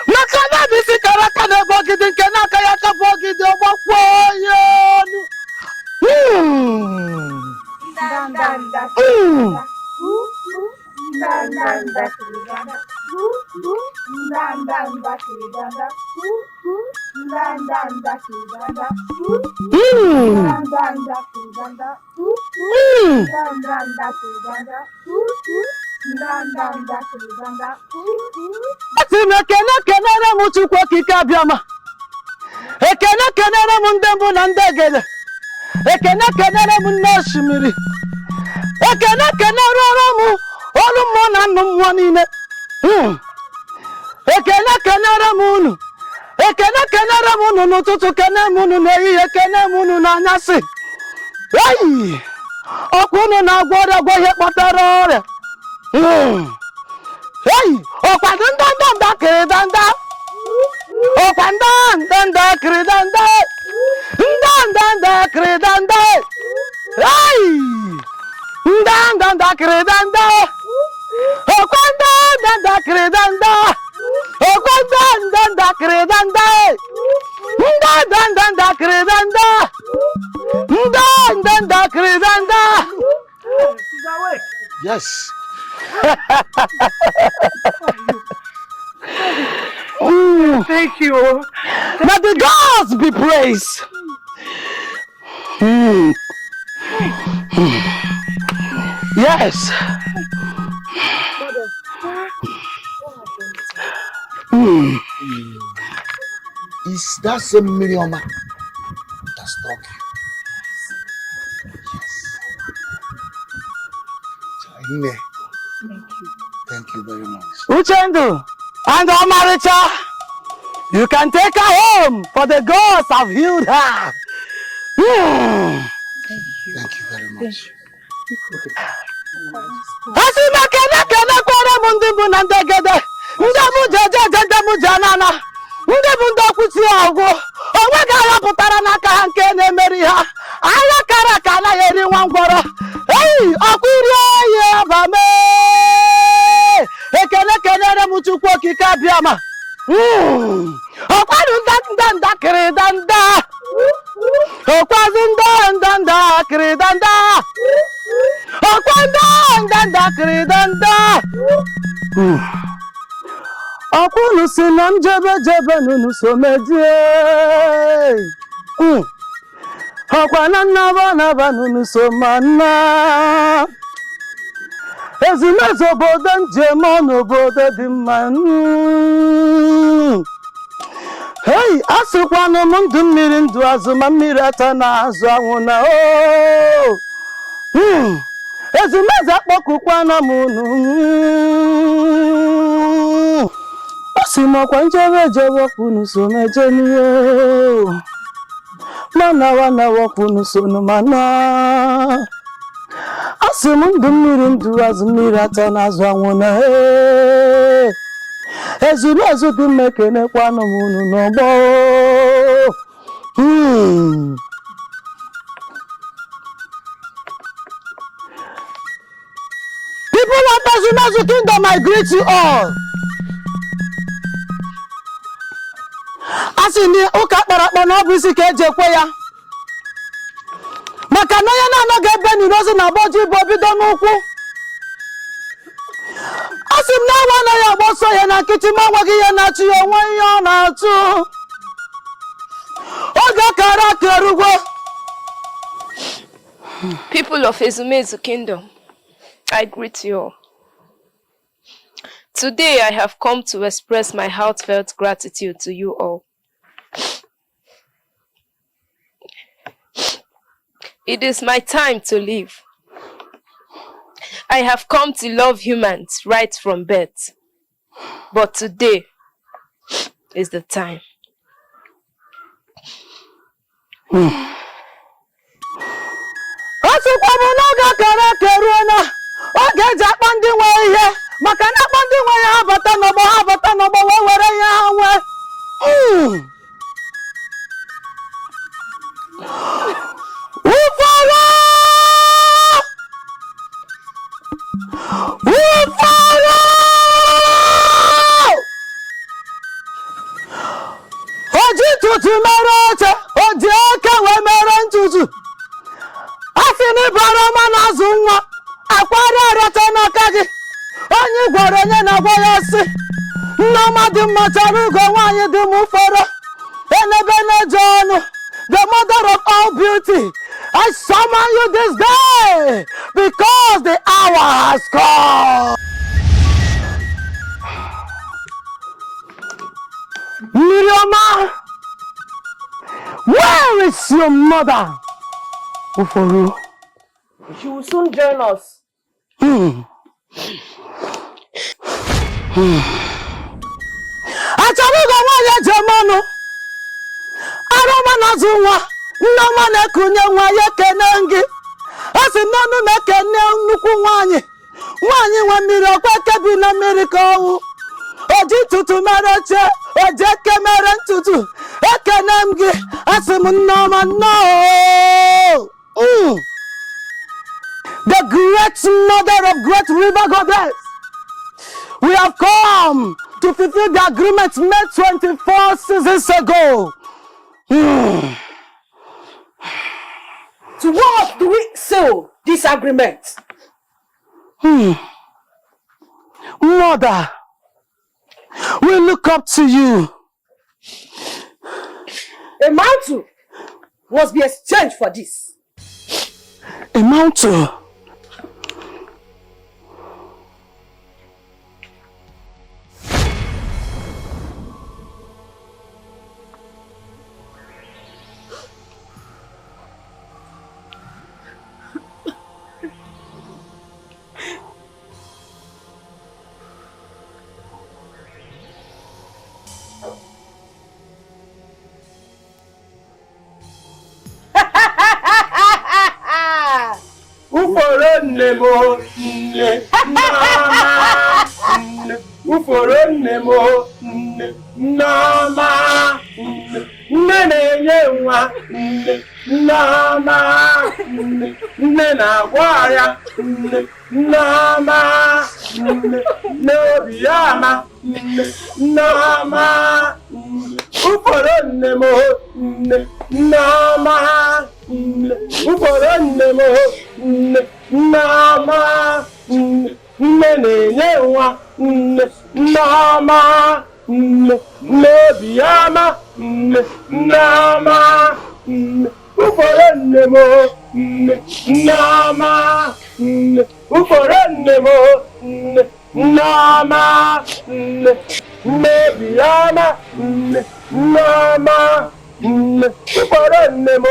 Nakana bisi karaka de bogidi kenaka yaka bogidi obakwoyo. Ekene kenere mu Chukwu okike abịama. Ekene kenere mu ndị mbụ na ndị egede. Ekene kenere mu nne osimiri. Ekene kenere mu olu mmụọ na nnụ mmụọ niile. Ekene kenere mu unu. Ekene kenere mu unu n'ụtụtụ, kene mu unu n'ehihie, kene mu unu n'anyasị. Ọkwa unu na-agwọ ọrịa gwa ihe kpatara ọrịa. Ọkwa ndanda kiri danda. Ọkwa ndanda kiri danda. Ndanda kiri danda. Ndanda kiri danda. Ọkwa ndanda kiri danda. Ọkwa ndanda kiri danda. Ndanda kiri danda. Ndanda kiri danda. Yes. Thank you. May the gods be praised. Yes. Is that same Mmirioma that struck you? Yes. Thank you very much. Uchendu and Omaricha, you can take her home, for the gods have healed her. Thank you very much. Akunu sinam jebe nunu someje. Akwana naba nunu somana. Ezimezo bodo njemo n'obodo dị mma. Hey, asịkwanụ m ndụ mmiri ndụ azụ ma mmiri ata na-azụ anwụ na Ezimezo akpọkụkwana m unu. Asị m ọkwa njebe wọkwunu so meje n'ihe. Mana wọkwunu so n'mana. Asị m ndụ mmiri ndụ azụ mmiri ata na-azụ anwụ na Ezimezo dị m ekenekwanụ m unu n'ọgbọ. People of Ezimezo Kingdom, I greet you all. Asị ni ụka kpọrọ na ọ bụ isi ka eji ekwe ya. Maka na onye na-anọghị ebe n'irozi na abọji bụ obido n'ụkwụ. Asị m na awa anaghị agba ọsọ ya na nkịtị ma nweghị ihe na-achụ ya onwe ihe ọ na-achụ. Oge kara aka erugwo. People of Ezimezo Kingdom, I greet you all. Today I have come to express my heartfelt gratitude to you all. It is my time to live. I have come to love humans right from birth. But today is the time. Asịkwa m n'oge kara aka eruo na oge eji akpa ndị nwe ihe maka na akpa ndị nwe ya ha bata n'ọgbọ wee were ihe ha nwee. Ufala! Oji tutu mere oche, oji aka wee mere ntutu. Asị na ịbara ọma na-azụ nwa, akwara arịata n'aka gị. Onye gwara onye na-agwa ya sị, Nneọma dị mma chọrọ ugo nwaanyị dị m ufere. Enebe na-eje ọnụ, the mother of all beauty. I summon you this day because the hour has come. Mmirioma, where is your mother? Uforo. She will soon join us. Achọrọ nwaanyị ejemanụ. Arụma na-azụ nwa. Nneọma na-ekunye nwa ya ekene gị. Asị n'ọnụ na-ekene nnukwu nwaanyị. Nwaanyị nwe mmiri ọkwa eke bi na mmiri ka ọwụ. Oji tutu mere oche, oji eke mere ntutu. Ekene m gị, asị m Nneọma nnọọ. The great mother of great river goddess. We have come to fulfill the agreement made 24 seasons ago. To what do we seal this agreement? Mother, we look up to you. A mantle must be exchanged for this. A mantle? Uforo nemo nne Nneoma nne Uforo nemo nne Nneoma nne Nne na-enye nwa nne Nneoma nne Nne na-agwa ya nne Nneoma nne Mmirioma nne Nneoma nne Uforo nemo nne Nneoma nne Uforo nemo nne Nneoma nne Nne na-enye nwa nne Nneoma nne Mmirioma nne Nneoma nne Uforo nemo nne Nneoma nne Uforo nemo nne Nneoma nne Mmirioma nne Nneoma nne Uforo nemo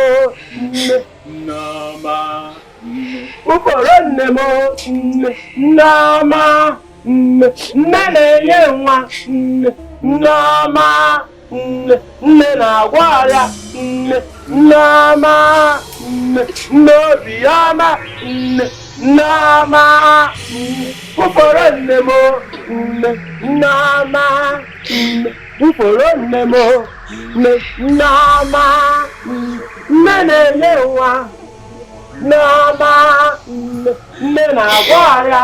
nne Nneoma Uforo nemo nne Nneoma nne Nne na-enye nwa nne Nneoma nne Nne na-agwa ya nne Nneoma nne Mmirioma nne Nneoma nne Uforo nemo nne Nneoma nne Uforo nemo nne Nneoma nne na-enye nwa Nneoma nne Nne na-agwa ya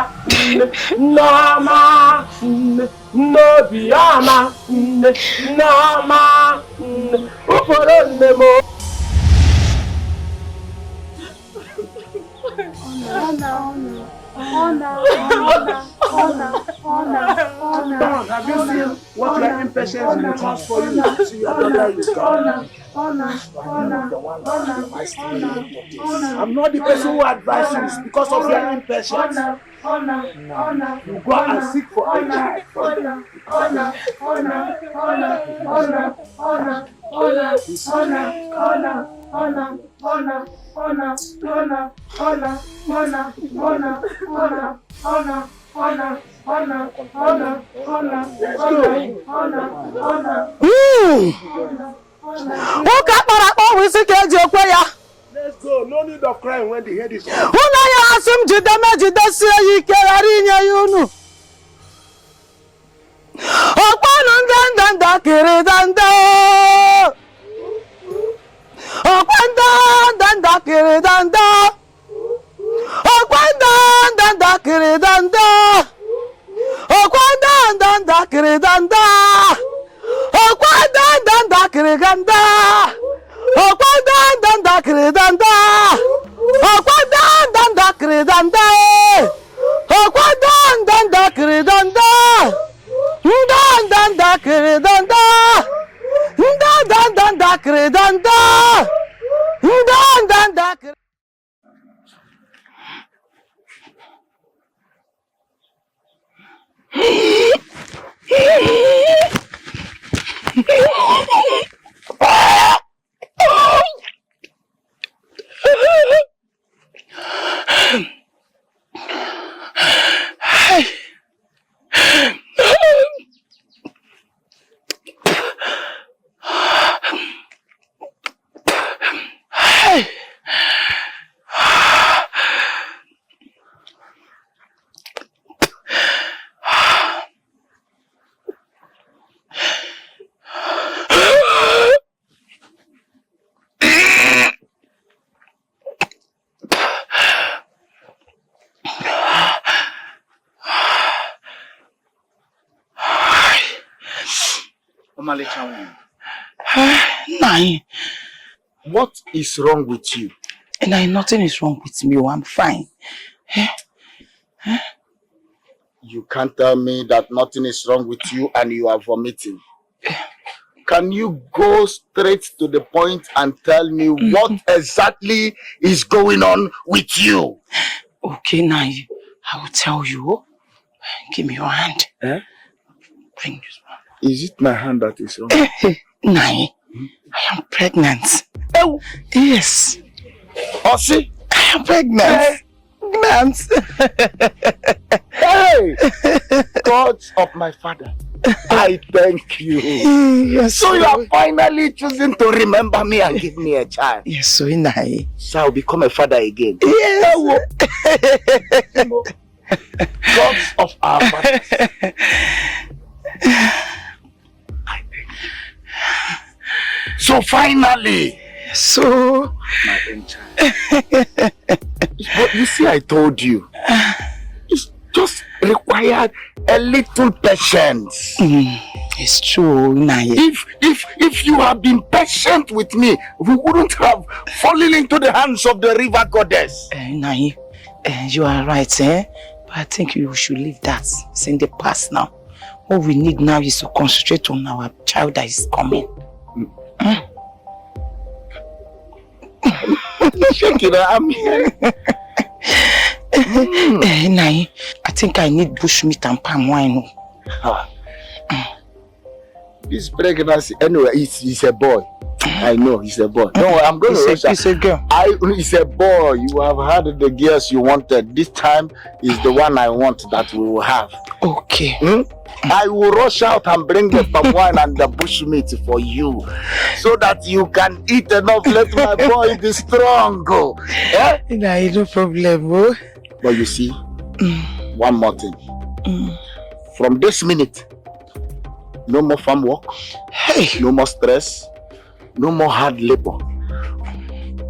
nne Nneoma nne Mmirioma nne Nneoma nne Uforo nemo Have you seen what your impatience will cause for you to see your daughter is gone? I'm not the person who advises you. It's because of your impatience. You go and seek for a child. Let's go. No need of crying when the head is on. What is wrong with you? And nothing is wrong with me. I'm fine. You can't tell me that nothing is wrong with you and you are vomiting. Can you go straight to the point and tell me what exactly is going on with you? Okay, now I will tell you. Give me your hand. Eh? Bring this one. Is it my hand that is wrong? Nai, I am pregnant. Oh, yes. Osi? I am pregnant. Hey! God of my father, I thank you. Yes, so you are finally choosing to remember me and give me a child. Yes, so Nai. So I'll become a father again. Yes. Gods of our fathers. I thank you. So finally. So. My own child. But you see, I told you. It's just required a little patience. It's true, Nai. If you had been patient with me, we wouldn't have fallen into the hands of the river goddess. Nai, you are right, eh? But I think you should leave that. It's in the past now. What we need now is to concentrate on our child that is coming. I'm here. Nai, I think I need bushmeat and palm wine. This pregnancy, anyway, he's a boy. I know he's a boy. No, I'm going to rush. It's a girl. It's a boy. You have had the girls you wanted. This time is the one I want that we will have. Okay. I will rush out and bring the palm wine and the bushmeat for you, so that you can eat enough. Let my boy be strong. Eh? No problem. But you see, one more thing. From this minute, no more farm work. No more stress. No more hard labor.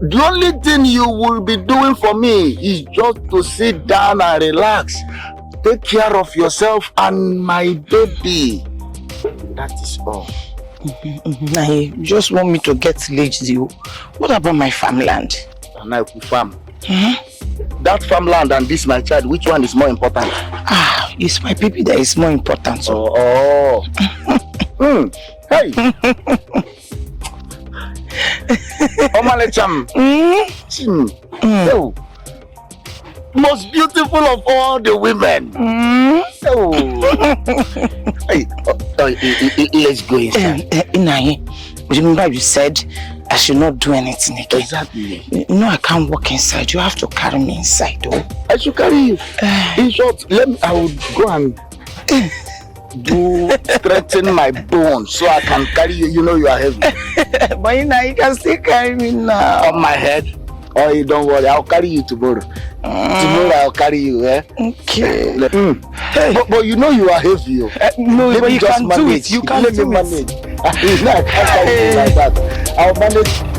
The only thing you will be doing for me is just to sit down and relax. Take care of yourself and my baby. That is all. You just want me to get lazy. What about my farmland? And I will farm. That farmland and this my child, which one is more important? It's my baby that is more important. Oh. Hey. Omalecham. Most beautiful of all the women. Hey, let's go inside. Remember you said I should not do anything again. Exactly. No, I can't walk inside. You have to carry me inside, though. I should carry you. In short, I will go and strengthen my bones so I can carry you. You know you are heavy. But you can still carry me now. On my head. Oh, you don't worry. I'll carry you tomorrow. Tomorrow I'll carry you. Okay. But you know you are heavy. No, but you can do it. You can do it. Let me manage. I can't carry you like that. I'll manage.